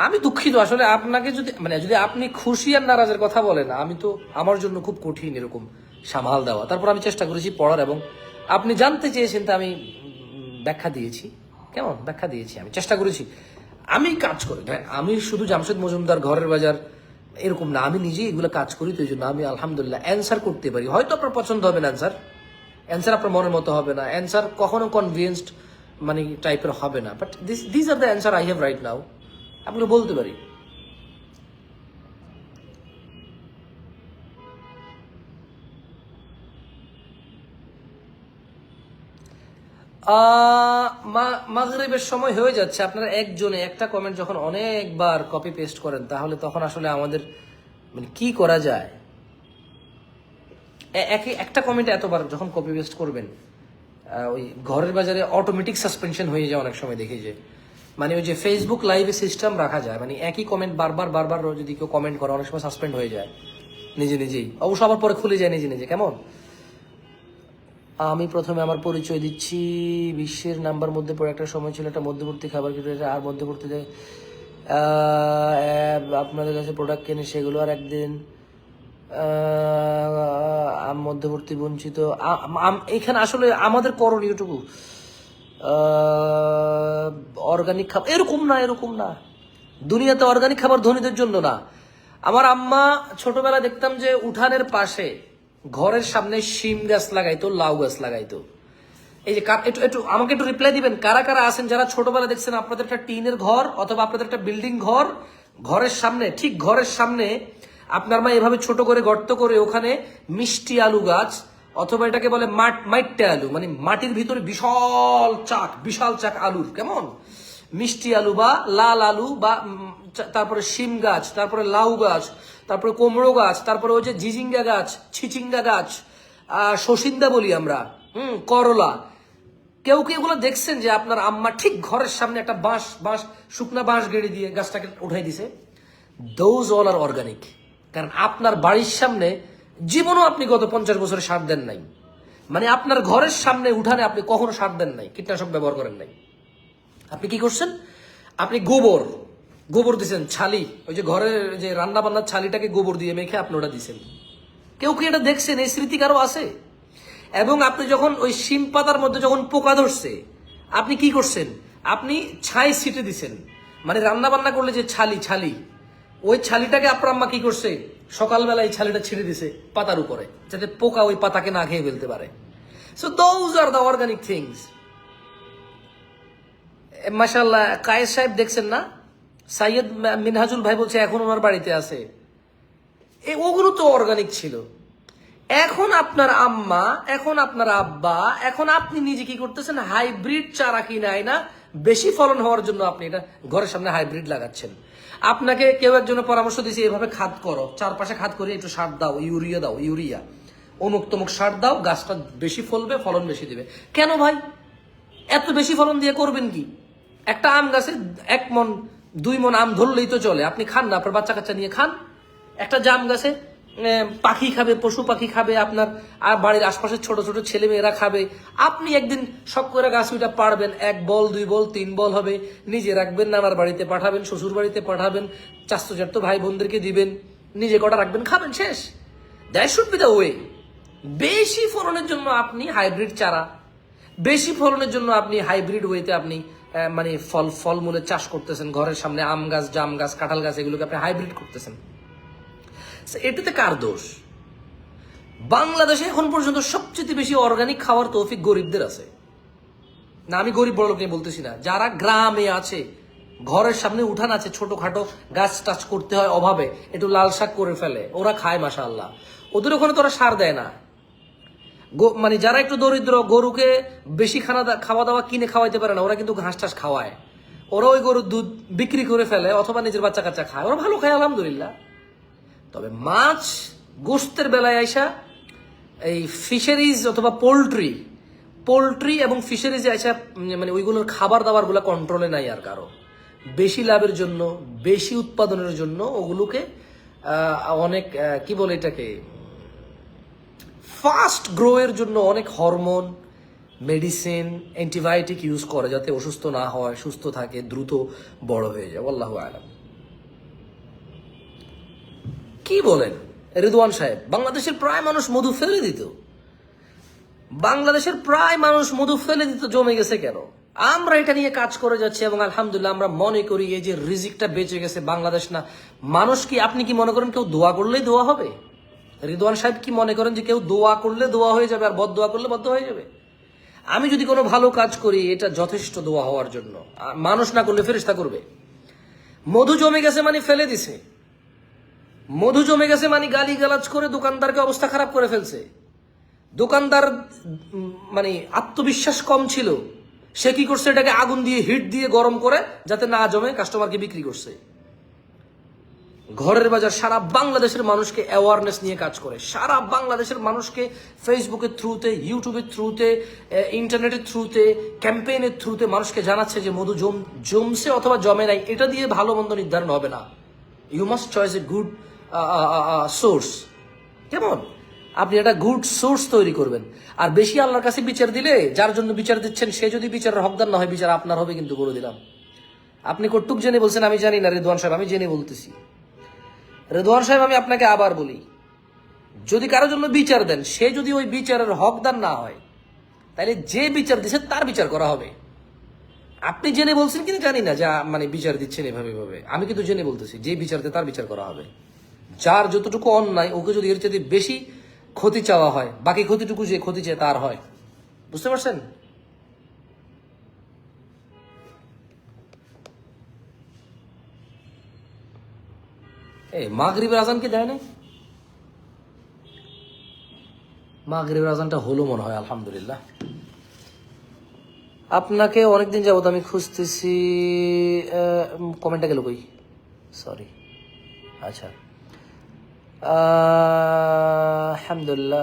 আমি দুঃখিত আসলে, আপনাকে যদি মানে যদি আপনি খুশি আর নারাজের কথা বলেন, আমি তো আমার জন্য খুব কঠিন এরকম সামাল দেওয়া। তারপর আমি চেষ্টা করেছি পড়ার, এবং আপনি জানতে চেয়েছেন তা আমি ব্যাখ্যা দিয়েছি। কেমন? ব্যাখ্যা দিয়েছি, আমি চেষ্টা করেছি। আমি কাজ করি, আমি শুধু জামশেদ মজুমদার ঘরের বাজার এরকম না, আমি নিজেই এগুলো কাজ করি, তো এই জন্য আমি আলহামদুলিল্লাহ অ্যান্সার করতে পারি। হয়তো আপনার পছন্দ হবে না অ্যান্সার, অ্যান্সার আপনার মনের মতো হবে না, অ্যান্সার কখনো কনভিন্সড মানে টাইপের হবে না, but this are the answer I have right now, আপনি বলতে পারি। মাগরিবের সময় হয়ে যাচ্ছে। আপনারা একজনে একটা কমেন্ট যখন অনেকবার কপি পেস্ট করেন, তাহলে তখন আসলে আমাদের মানে কি করা যায়? একটা কমেন্ট এতবার যখন কপি পেস্ট করবেন, ওই ঘরের বাজারে অটোমেটিক সাসপেনশন হয়ে যায় অনেক সময়, দেখি যে মানে ওই যে ফেসবুক লাইভে সিস্টেম রাখা যায়, মানে একই কমেন্ট বারবার বারবার যদি কেউ কমেন্ট করে অনেক সময় সাসপেন্ড হয়ে যায় নিজে নিজেই, অবশ্য আবার পরে খুলে যায় নিজে নিজে। কেমন? আমি প্রথমে আমার পরিচয় দিচ্ছি। বিশ্বের নাম্বার মধ্যে পড়ে একটা সময় ছিল, একটা মধ্যবর্তী খাবার কিনে আর মধ্যবর্তীতে আপনাদের কাছে প্রোডাক্ট কিনে সেগুলো আর একদিন মধ্যবর্তী বঞ্চিত। এখানে আসলে আমাদের করণীয়টুকু অর্গানিক খাবার এরকম না, এরকম না। দুনিয়াতে অর্গানিক খাবার ধনীদের জন্য না। আমার আম্মা ছোটবেলা দেখতাম যে উঠানের পাশে ঘরের সামনে শিম গাছ লাগাইতো, লাউ গাছ লাগাইতো। এই যে একটু একটু আমাকে একটু রিপ্লাই দিবেন, কারা কারা আছেন যারা ছোটবেলা দেখছেন আপনাদের একটা টিনের ঘর অথবা আপনাদের একটা বিল্ডিং ঘর, ঘরের সামনে, ঠিক ঘরের সামনে আপনার মা এভাবে ছোট করে গর্ত করে ওখানে মিষ্টি আলু গাছ, অথবা এটাকে বলে মাইট্টে আলু, মানে মাটির ভিতরে বিশাল চাক আলুর, কেমন মিষ্টি আলু বা লাল আলু বা তারপরে শিম গাছ, তারপরে লাউ গাছ, তারপরে কুমড়ো গাছ, তারপরে ওই যে ঝিঝিঙ্গা গাছ, ছিচিঙ্গা গাছ, শসিন্দা বলি আমরা, করলা। কেউ কি এগুলো দেখছেন যে আপনার আম্মা ঠিক ঘরের সামনে একটা শুকনা বাঁশ গেড়ে দিয়ে গাছটাকে উঠাই দিছে? Those all are organic. কারণ আপনার বাড়ির সামনে জীবনও আপনি গত 50 বছরে সার দেন নাই, মানে আপনার ঘরের সামনে উঠানে আপনি কখনো সার দেন নাই, কীটনাশক ব্যবহার করেন নাই। আপনি কি করছেন? আপনি গোবর দিছেন, ছালি, ওই যে ঘরের যে রান্না বান্নার ছালিটাকে গোবর দিয়ে মেখে আপনি ওটা দিছেন। কেউ কি এটা দেখছেন? এই স্মৃতি কারো আছে? এবং আপনি যখন ওই শিম পাতার মধ্যে যখন পোকা ধরছে, আপনি কি করছেন? আপনি ছাই ছিটে দিছেন, মানে রান্না বান্না করলে যে ছালি ওই ছালিটাকে আপনার আম্মা কি করছে? সকালবেলা এই ছালিটা ছিঁড়ে দিছে পাতার উপরে, যাতে পোকা ওই পাতাকে না খেয়ে ফেলতে পারে। So those are the organic things. মাশাআল্লাহ, কায়েস সাহেব দেখছেন না? সাইয়দ মিনহাজুল ভাই বলছে এখন ওনার বাড়িতে আছে। ওগুলো তো অর্গানিক ছিল। এখন আপনার আম্মা, এখন আপনার আব্বা, এখন আপনি নিজে কি করতেছেন? হাইব্রিড চারা কিনে না বেশি ফলন হওয়ার জন্য আপনি এটা ঘরের সামনে হাইব্রিড লাগাচ্ছেন। আপনাকে কেউ একজনের পরামর্শ দিয়েছে এভাবে খাদ করো, চারপাশে খাদ করে একটু সার দাও, ইউরিয়া অমুক তমুক সার দাও, গাছটা বেশি ফলবে, ফলন বেশি দেবে। কেন ভাই এত বেশি ফলন দিয়ে করবেন কি? একটা আম গাছে 1 মন 2 মন আম ধরলেই তো চলে, আপনি খান না, আপনার বাচ্চা কাচ্চা নিয়ে খান। একটা জাম গাছে পাখি খাবে, পশু পাখি খাবে, আপনার আর বাড়ির আশপাশের ছোট ছোট ছেলে মেয়েরা খাবে। আপনি একদিন শখ করে গাছ ওইটা পারবেন, 1 বল 2 বল 3 বল হবে, নিজে রাখবেন, নানার বাড়িতে পাঠাবেন, শ্বশুর বাড়িতে পাঠাবেন, চাচতো চারতো ভাই বোনদেরকে দিবেন, নিজে কটা রাখবেন, খাবেন, শেষ। That should be the way. বেশি ফলনের জন্য আপনি হাইব্রিড চারা, বেশি ফলনের জন্য আপনি হাইব্রিড ওয়েতে আপনি মানে ফলমূলের চাষ করতেছেন, ঘরের সামনে আম গাছ, জাম গাছ, কাঁঠাল গাছ, এগুলোকে আপনি হাইব্রিড করতেছেন। এটাতে কার দোষ? বাংলাদেশে এখন পর্যন্ত সবচেয়ে বেশি অর্গানিক খাওয়ার তৌফিক গরিবদের আছে। না আমি গরিব বড় লোক নিয়ে বলতেছি না, যারা গ্রামে আছে, ঘরের সামনে উঠান আছে, ছোটখাটো গাছ টাছ করতে হয় অভাবে, একটু লাল শাক করে ফেলে, ওরা খায় মাশাআল্লাহ। ওদের ওখানে তো ওরা সার দেয় না। মানে যারা একটু দরিদ্র, গরুকে বেশি খাওয়া দাওয়া কিনে খাওয়াইতে পারে না, ওরা কিন্তু ঘাস টাস খাওয়ায়। ওরা ওই গরুর দুধ বিক্রি করে ফেলে অথবা নিজের বাচ্চা কাচ্চা খায়, ওরা ভালো খায় আলহামদুলিল্লাহ। তবে মাছ গোশতের বেলায় আইসা এই ফিশারিজ অথবা পোল্ট্রি এবং ফিশারিজে আইসা মানে ওইগুলোর খাবার দাবার গুলা কন্ট্রোলে নাই আর কারো। বেশি লাভের জন্য, বেশি উৎপাদনের জন্য ওগুলোকে অনেক কি বলে এটাকে, ফাস্ট গ্রো এর জন্য অনেক হরমোন, মেডিসিন, অ্যান্টিবায়োটিক ইউজ করে যাতে অসুস্থ না হয়, সুস্থ থাকে, দ্রুত বড় হয়ে যায়। আল্লাহু আলাম। কি বলেন রিদওয়ান সাহেব? বাংলাদেশের প্রায় মানুষ মধু ফেলে দিত, জমে গেছে কেন? আমরা এটা নিয়ে কাজ করে যাচ্ছি এবং আলহামদুলিল্লাহ আমরা মনে করি এই যে রিজিকটা বেঁচে গেছে বাংলাদেশ না। মানুষ কি, আপনি কি মনে করেন কেউ দোয়া করলেই দোয়া হবে? রিদওয়ান সাহেব কি মনে করেন যে কেউ দোয়া করলে দোয়া হয়ে যাবে আর বদ দোয়া করলে বদ হয়ে যাবে? আমি যদি কোনো ভালো কাজ করি এটা যথেষ্ট দোয়া হওয়ার জন্য, মানুষ না করলে ফেরেশতা করবে। মধু জমে গেছে মানে ফেলে দিছে, মধু জমে গেছে মানে গালিগালাজ করে দোকানদারকে অবস্থা খারাপ করে ফেলছে। দোকানদার মানে আত্মবিশ্বাস কম ছিল, সে কি করছে, এটাকে আগুন দিয়ে হিট দিয়ে গরম করে যাতে না জমে কাস্টমারকে বিক্রি করছে। ঘরের বাজার সারা বাংলাদেশের মানুষকে অ্যাওয়ারনেস নিয়ে কাজ করে, সারা বাংলাদেশের মানুষকে ফেসবুকের থ্রুতে, ইউটিউবের থ্রুতে, ইন্টারনেটের থ্রুতে, ক্যাম্পেইনের থ্রুতে মানুষকে জানাচ্ছে যে মধু জমছে অথবা জমে নাই, এটা দিয়ে ভালো মন্দ নির্ধারণ হবে না। You must choice a good source. কেমন? আপনি একটা গুড সোর্স তৈরি করবেন। আর বেশি আল্লাহর কাছে বিচার দিলে, যার জন্য বিচার দিচ্ছেন সে যদি বিচারের হকদার না হয়, বিচার আপনার হবে কিন্তু, বলে দিলাম। আপনি কটুক জেনে বলছেন আমি জানি না রিদওয়ান সাহেব, আমি জেনে বলতেছি। রিদওয়ান সাহেব আমি আপনাকে আবার বলি, যদি কারো জন্য বিচার দেন, সে যদি ওই বিচারের হকদার না হয়, তাহলে যে বিচার দিচ্ছে তার বিচার করা হবে। আপনি জেনে বলছেন কিন্তু জানি না, যা মানে বিচার দিচ্ছেন এভাবে এভাবে, আমি কিন্তু জেনে বলতেছি যে বিচার দিয়ে তার বিচার করা হবে। যার যতটুকু অন্যায়, ওকে যদি এর চেয়ে বেশি ক্ষতি চাওয়া হয়, বাকি ক্ষতিটুকু যে ক্ষতি চায় তার হয়। বুঝতে পারছেন? এই মাগরিবের আজান কি দেয় না? মাগরিবের আজানটা হলো মনে হয়, আলহামদুলিল্লাহ। আপনাকে অনেকদিন যাবত আমি খুঁজতেছি। কমেন্টটা গেল কই? সরি। আচ্ছা, আলহামদুলিল্লাহ।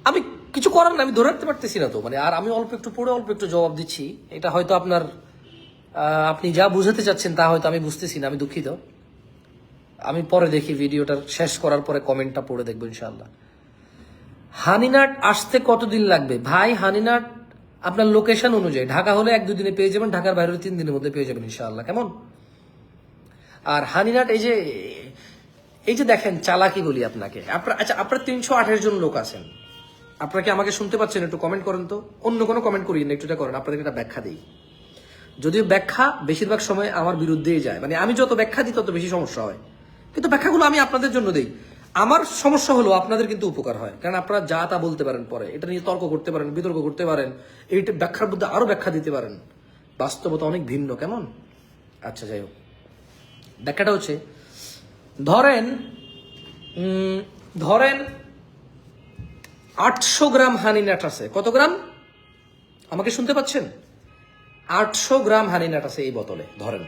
আমি কিছু করার না, আমি ধরে রাখতে পারতেছি না তো, মানে আর আমি অল্প একটু পড়ে অল্প একটু জবাব দিচ্ছি। এটা হয়তো আপনার আপনি যা বুঝাতে চাচ্ছেন তা হয়তো আমি বুঝতেছি না, আমি দুঃখিত। আমি পরে দেখি, ভিডিওটা শেষ করার পরে কমেন্টটা পড়ে দেখবো ইনশাআল্লাহ। হানিনাট আসতে কতদিন লাগবে? ভাই হানিনাট আপনার লোকেশন অনুযায়ী, ঢাকা হলে 1-2 দিনে পেয়ে যাবেন, ঢাকার বাইরে 3 দিনের মধ্যে পেয়ে যাবেন ইনশাআল্লাহ। কেমন? আর হানিনাট এই যে দেখেন, চালাকি বলি আপনাকে। আচ্ছা, আপনার 328 জন লোক আছেন, আপনাকে আমাকে শুনতে পাচ্ছেন? একটু কমেন্ট করেন তো, অন্য কোনো কমেন্ট করিয়ে না, একটু এটা করেন। আপনাদের একটা ব্যাখ্যা দিই, যদিও ব্যাখ্যা বেশিরভাগ সময় আমার বিরুদ্ধেই যায়, মানে আমি যত ব্যাখ্যা দিই তত বেশি সমস্যা হয়, কিন্তু ব্যাখ্যাগুলো আমি আপনাদের জন্য দিই। আমার সমস্যা হলো আপনাদের কিন্তু উপকার হয়, কারণ আপনারা যা তা বলতে পারেন, পরে এটা নিয়ে তর্ক করতে পারেন, বিতর্ক করতে পারেন, এইটা ব্যাখ্যার মধ্যে আরো ব্যাখ্যা দিতে পারেন। বাস্তবতা অনেক ভিন্ন। কেমন? আচ্ছা, যাই হোক, ব্যাখ্যাটা হচ্ছে, ধরেন 800 গ্রাম হানিনাট আছে। কত গ্রাম? আমাকে শুনতে পাচ্ছেন? 800 গ্রাম হানিনাট আছে এই বোতলে, ধরেন।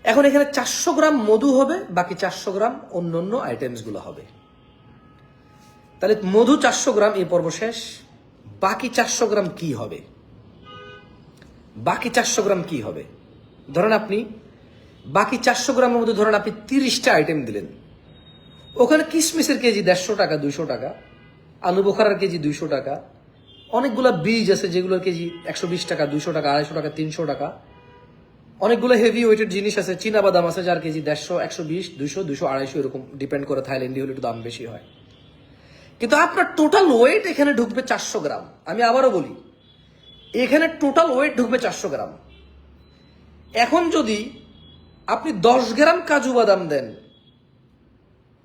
এখন এখানে 400 গ্রাম মধু হবে, বাকি 400 গ্রাম অন্য অন্য আইটেমস গুলো হবে। তাহলে মধু 400 গ্রাম, এই পর্ব শেষ। বাকি 400 গ্রাম কি হবে? বাকি 400 গ্রাম কি হবে? ধরেন আপনি বাকি 400 গ্রামের মধ্যে ধরেন আপনি 30টা আইটেম দিলেন। ওখানে কিশমিশের কেজি 150 টাকা, 200 টাকা, আলু বোখারার কেজি 200 টাকা, অনেকগুলা বীজ আছে যেগুলোর কেজি 120 টাকা, 200 টাকা, 250 টাকা, 300 টাকা। অনেকগুলো হেভি ওয়েটের জিনিস আছে, চীনা বাদাম আছে যার কেজি 150, 120, 200, 200, 250 এরকম, ডিপেন্ড করে। থাইল্যান্ডি হলে একটু দাম বেশি হয়। কিন্তু আপনার টোটাল ওয়েট এখানে ঢুকবে 400 গ্রাম। আমি আবারও বলি, এখানে টোটাল ওয়েট ঢুকবে 400 গ্রাম। এখন যদি আপনি 10 গ্রাম কাজু বাদাম দেন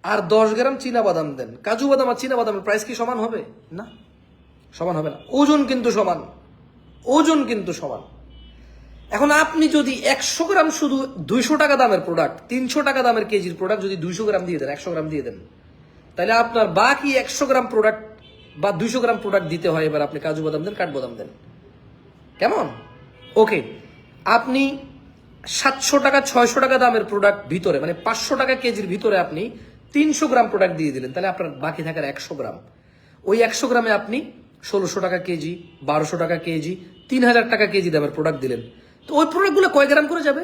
আর 10 গ্রাম চীনা বাদাম দেন, কাজু বাদাম আর চীনা বাদামের প্রাইস কি সমান হবে? না। সমান হবে না, ওজন কিন্তু সমান, ওজন কিন্তু সমান। এখন আপনি যদি 100 গ্রাম শুধু 200 টাকা দামের প্রোডাক্ট, 300 টাকা দামের কেজির প্রোডাক্ট যদি 200 গ্রাম দিয়ে দেন, 100 গ্রাম দিয়ে দেন, তাহলে আপনার বাকি 100 গ্রাম প্রোডাক্ট বা 200 গ্রাম প্রোডাক্ট দিতে হয়। এবার আপনি কাজু বাদাম দেন, কাঠবাদাম দেন, কেমন? ওকে, আপনি 700 টাকা 600 টাকা দামের প্রোডাক্ট ভিতরে, মানে 500 টাকা কেজির ভিতরে আপনি 300 গ্রাম প্রোডাক্ট দিয়ে দিলেন, তাহলে আপনার বাকি থাকার 100 গ্রাম, ওই 100 গ্রামে আপনি 1600 টাকা কেজি, 1200 টাকা কেজি, 3000 টাকা কেজি দামের প্রোডাক্ট দিলেন। তো ওই প্রোডাক্টগুলো কয় গ্রাম করে যাবে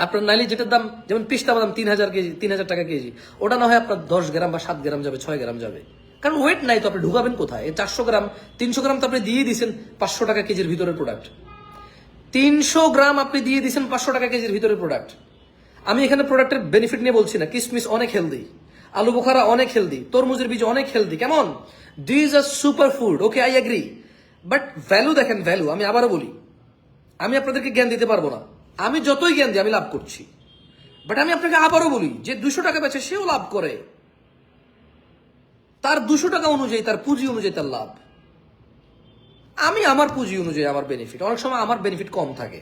আপনার? নাইলে যেটার দাম, যেমন পিস্তা বাদাম 3000 কেজি, 3000 টাকা কেজি, ওটা না হয় আপনার 10 গ্রাম বা 7 গ্রাম যাবে, 6 গ্রাম যাবে, কারণ ওয়েট নাই তো। আপনি ঢুকাবেন কোথায়? 400 গ্রাম 300 গ্রাম তো আপনি দিয়ে দিয়েছেন 500 টাকা কেজির ভিতরের প্রোডাক্ট, 300 গ্রাম আপনি দিয়ে দিয়েছেন 500 টাকা কেজির ভিতরের প্রোডাক্ট। আমি এখানে প্রোডাক্টের বেনিফিট নিয়ে বলছি না। কিসমিস অনেক হেলদি, আলু বোখারা অনেক হেলদি, তরমুজের বীজ অনেক হেলদি, কেমন? This are super food, okay, I agree. But value দেখেন, ভ্যালু। আমি আবারও বলি, আমি আপনাদেরকে জ্ঞান দিতে পারবো না, আমি যতই জ্ঞান দিই আমি লাভ করছি। বাট আমি আপনাকে আবারও বলি, যে 200 টাকা বেচে সেও লাভ করে, তার 200 টাকা অনুযায়ী, তার পুঁজি অনুযায়ী তার লাভ। আমি আমার পুঁজি অনুযায়ী আমার বেনিফিট, অনেক সময় আমার বেনিফিট কম থাকে,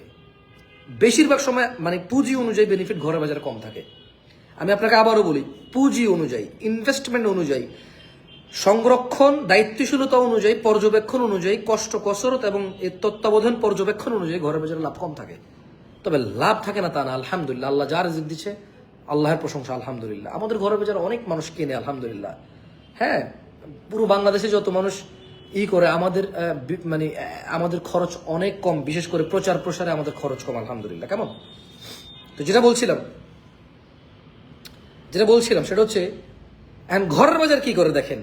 বেশিরভাগ সময় মানে পুঁজি অনুযায়ী বেনিফিট ঘরে বাজারে কম থাকে। আমি আপনাকে আবারও বলি, পুঁজি অনুযায়ী, ইনভেস্টমেন্ট অনুযায়ী, সংরক্ষণ, দায়িত্বশীলতা অনুযায়ী, পর্যবেক্ষণ অনুযায়ী, কষ্ট কসরত এবং এর তত্ত্বাবধান পর্যবেক্ষণ অনুযায়ী ঘরে বাজারে লাভ কম থাকে। তবে লাভ থাকে না তা না, আলহামদুলিল্লাহ, আল্লাহ যার রিজিক দিচ্ছে আল্লাহের প্রশংসা, আলহামদুলিল্লাহ। আমাদের ঘরে বাজারে অনেক মানুষ কেনে, আলহামদুলিল্লাহ। হ্যাঁ, পুরো বাংলাদেশে যত মানুষ করে, আমাদের মানে আমাদের খরচ অনেক কম, বিশেষ করে প্রচার প্রসারে আমাদের খরচ কম, আলহামদুলিল্লাহ, কেমন? তো যেটা বলছিলাম সেটা হচ্ছে, এখন ঘরের বাজার কি করে দেখেন।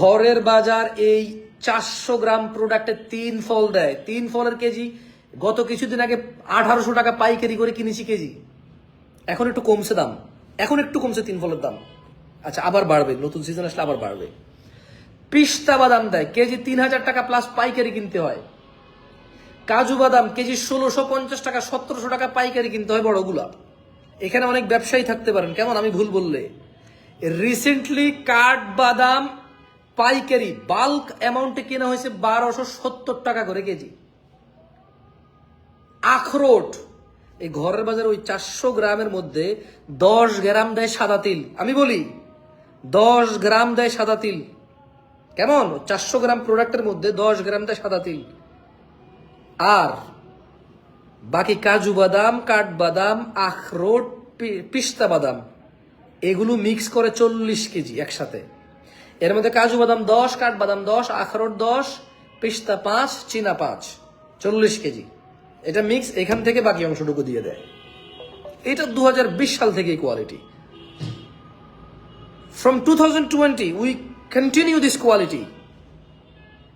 ঘরের বাজার এই 400 গ্রাম প্রোডাক্টে 3 ফল দেয়, 3 ফলের কেজি গত কিছুদিন আগে 1800 টাকা পাইকারি করে কিনেছি কেজি, এখন একটু কমছে দাম, এখন একটু কমছে 3 ফলের দাম। আচ্ছা, আবার বাড়বে, নতুন সিজন আসলে আবার বাড়বে। পিস্তা বাদাম দেয় কেজি 3000 টাকা প্লাস পাইকারি কিনতে হয়। কাজু বাদাম কেজি 1650 টাকা, 1700 টাকা পাইকারি কিনতে হয় বড়গুলা। এখানে অনেক ব্যবসায়ী থাকতে পারেন, কেমন আমি ভুল বললে। রিসেন্টলি কাঠবাদাম পাইকারি বাল্ক অ্যামাউন্টে কেনা হয়েছে 1270 টাকা করে কেজি। আখরোট এই ঘরের বাজারে ওই 400 গ্রামের মধ্যে 10 গ্রাম দেয় সাদা তিল। আমি বলি 10 গ্রাম দেয় সাদা তিল, কেমন? 400 গ্রাম প্রোডাক্টের মধ্যে 10 গ্রাম দেয় সাদা তিল। আর বাকি কাজু বাদাম, কাঠবাদাম, আখরোট, পিস্তা বাদাম এগুলো মিক্স করে 40 কেজি একসাথে। এর মধ্যে কাজু বাদাম 10, কাঠবাদাম 10, আখরোট 10, পিস্তা 5, চীনা 5, 40 কেজি। এটা মিক্স, এখান থেকে বাকি অংশটুকু দিয়ে দেয়। এটা 2020 সাল থেকে quality. From 2020 we continue this quality.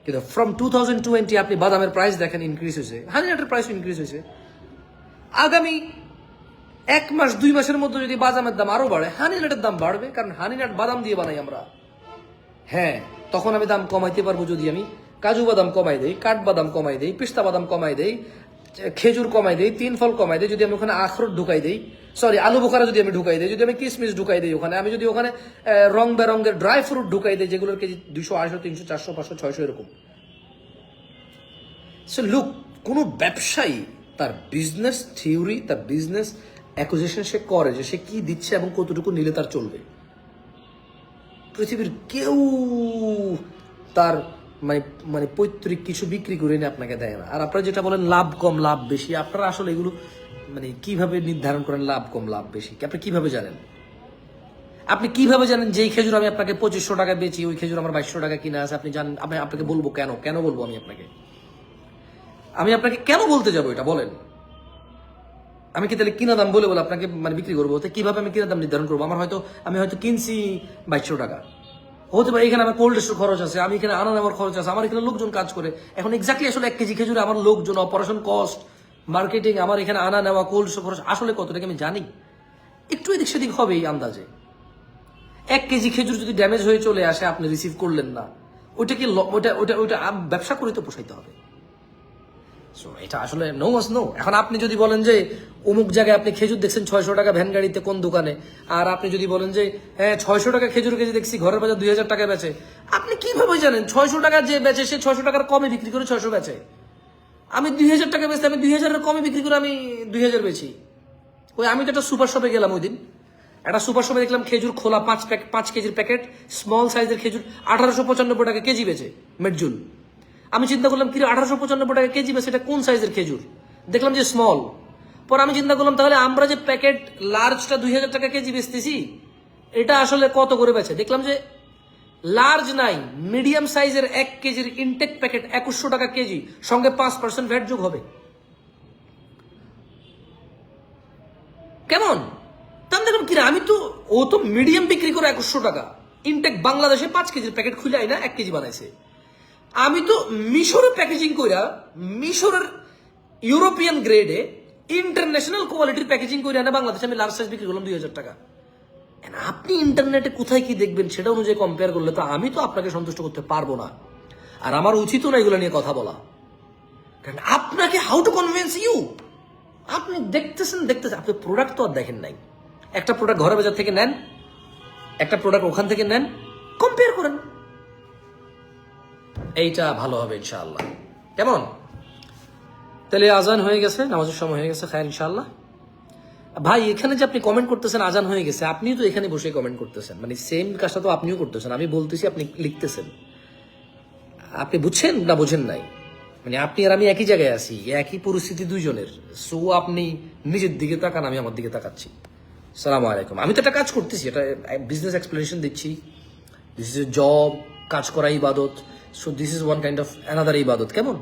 কিন্তু ফ্রম 2020 আপনি বাদামের প্রাইস দেখেন ইনক্রিজ হয়েছে, হানি নাটের প্রাইস ইনক্রিজ হয়েছে। আগামী 1 মাস 2 মাসের মধ্যে যদি বাদামের দাম আরো বাড়ে, হানি নাটের দাম বাড়বে, কারণ হানি নাট বাদাম দিয়ে বানাই আমরা। হ্যাঁ, তখন আমি দাম কমাইতে পারবো যদি আমি কাজু বাদাম কমাই দেই, কাঠবাদাম কমাই দেই, পিস্তা বাদাম কমাই দেই, খেজুর কমাই দেই, 3 ফল কমাই দেই, যদি আমি ওখানে আখরোট ঢুকাই দেই, সরি আলু বোখারা যদি আমি ঢুকাই দেই, যদি আমি কিসমিস ঢুকাই দেই ওখানে, আমি যদি ওখানে রং বেরঙের ড্রাই ফ্রুট ঢুকাই দেই, যেগুলোর কেজি 200, 250, 300, 400, 500, 600 এরকম। সো লুক, কোনো ব্যবসায়ী তার বিজনেস থিওরি, তার বিজনেস অ্যাকুজিশন সে করে, যে সে কি দিচ্ছে এবং কতটুকু নিলে তার চলবে। পৃথিবীর কেউ তার মানে মানে পৈতৃক কিছু বিক্রি করে নিয়ে আপনাকে দেয় না। আর আপনারা যেটা বলেন লাভ কম লাভ বেশি, আপনারা আসলে এগুলো মানে কিভাবে নির্ধারণ করেন লাভ কম লাভ বেশি? আপনি কিভাবে জানেন? আপনি কিভাবে জানেন যে এই খেজুর আমি আপনাকে 2500 টাকা বেচি, ওই খেজুর আমার 2200 টাকা কিনা আছে? আপনি জানেন? আপনাকে বলবো কেন? কেন বলবো আমি আপনাকে কেন বলতে যাবো এটা বলেন? আমি কি তাহলে কিনা দাম বলে আপনাকে মানে বিক্রি করবো? তো কিভাবে আমি কিনা দাম নির্ধারণ করবো? আমি হয়তো কিনছি 2200 টাকা, হতে পারে এখানে আমার কোল্ড স্টোর খরচ আছে, আমি এখানে আনা নেওয়ার খরচ আছে, আমার এখানে লোকজন কাজ করে। এখন এক্স্যাক্টলি আসলে 1 কেজি খেজুরে আমার লোকজন, অপারেশন কস্ট, মার্কেটিং, আমার এখানে আনা নেওয়া, কোল্ড স্টোর খরচ আসলে কতটাকে আমি জানি? একটু এদিক সেদিক হবে এই আন্দাজে। 1 কেজি খেজুর যদি ড্যামেজ হয়ে চলে আসে, আপনি রিসিভ করলেন না, ওইটা কি ওইটা ব্যবসা করে তো পোষাইতে হবে। So, এটা আসলে নো ওয়াজ নো। এখন আপনি যদি বলেন যে অমুক জায়গায় আপনি খেজুর দেখছেন 600 টাকা ভ্যান গাড়িতে কোন দোকানে, আর আপনি যদি বলেন যে হ্যাঁ 600 টাকা খেজুর কেজি দেখছি ঘরের বাজার 2000 টাকায় বেচে, আপনি কিভাবে জানেন 600 টাকা যে বেচে সে 600 টাকার কমে বিক্রি করে 600 বেচে? আমি 2000 টাকা বেচতে আমি 2000-এর কমে বিক্রি করে আমি 2000 বেচি। ওই আমি তো একটা সুপার শপে গেলাম ওই দিন, একটা সুপার শপে দেখলাম খেজুর খোলা 5 কেজির প্যাকেট, স্মল সাইজের খেজুর 1895 টাকা কেজি বেচে মেটজুল। আমি চিন্তা করলাম কি 1895 টাকা কেজি বেচে, এটা কোন সাইজের খেজুর? দেখলাম যে স্মল। পর আমি চিন্তা করলাম তাহলে আমরা যে প্যাকেট লার্জটা 2000 টাকা কেজি বেচতেছি এটা আসলে কত করে বেচে? দেখলাম যে লার্জ নাই, মিডিয়াম সাইজের 1 কেজির ইনটেক প্যাকেট 2100 টাকা কেজি, সঙ্গে 5% ভ্যাট যোগ হবে। কেমন? তাহলে দেখলাম কিনা আমি তো, ও তো মিডিয়াম বিক্রি করে 2100 টাকা, ইনটেক বাংলাদেশে 5 কেজির প্যাকেট খুলে আইনা 1 কেজি বানাইছে। আমি তো মিশরে প্যাকেজিং কইরা, মিশরের ইউরোপিয়ান গ্রেডে ইন্টারন্যাশনাল কোয়ালিটির প্যাকেজিং করে আনা বাংলাদেশে আমি লার্জ সাইজ বিক্রি করলাম 2000 টাকা। আপনি ইন্টারনেটে কোথায় কি দেখবেন সেটা অনুযায়ী কম্পেয়ার করলে তো আমি তো আপনাকে সন্তুষ্ট করতে পারবো না, আর আমার উচিতও না এগুলো নিয়ে কথা বলা। কারণ আপনাকে হাউ টু কনভিন্স ইউ? আপনি দেখতেছেন, আপনি প্রোডাক্ট তো আর দেখেন নাই। একটা প্রোডাক্ট ঘরের বাজার থেকে নেন, একটা প্রোডাক্ট ওখান থেকে নেন, কম্পেয়ার করেন, এইটা ভালো হবে ইনশাআল্লাহ। কেমন? তাহলে আজান হয়ে গেছে, নামাজের সময় হয়ে গেছে, খায়ের ইনশাআল্লাহ। ভাই এখানে যে আপনি কমেন্ট করতেছেন আজান হয়ে গেছে, আপনিও তো এখানে বসে কমেন্ট করতেছেন, মানে সেম কাজটা তো আপনিও করতেছেন। আমি বলতেছি, আপনি লিখতেছেন। আপনি বুঝছেন না বুঝেন নাই? মানে আপনি আর আমি একই জায়গায় আছি, একই পরিস্থিতি দুইজনের। সো আপনি নিজের দিকে তাকান, আমি আমার দিকে তাকাচ্ছি। সালাম আলাইকুম। আমি তো একটা কাজ করতেছি, এটা বিজনেস এক্সপ্লেনেশন দিচ্ছি। দিস ইজ এ জব, কাজ করা ইবাদত। So this is one kind of another ইবাদত। কেমন?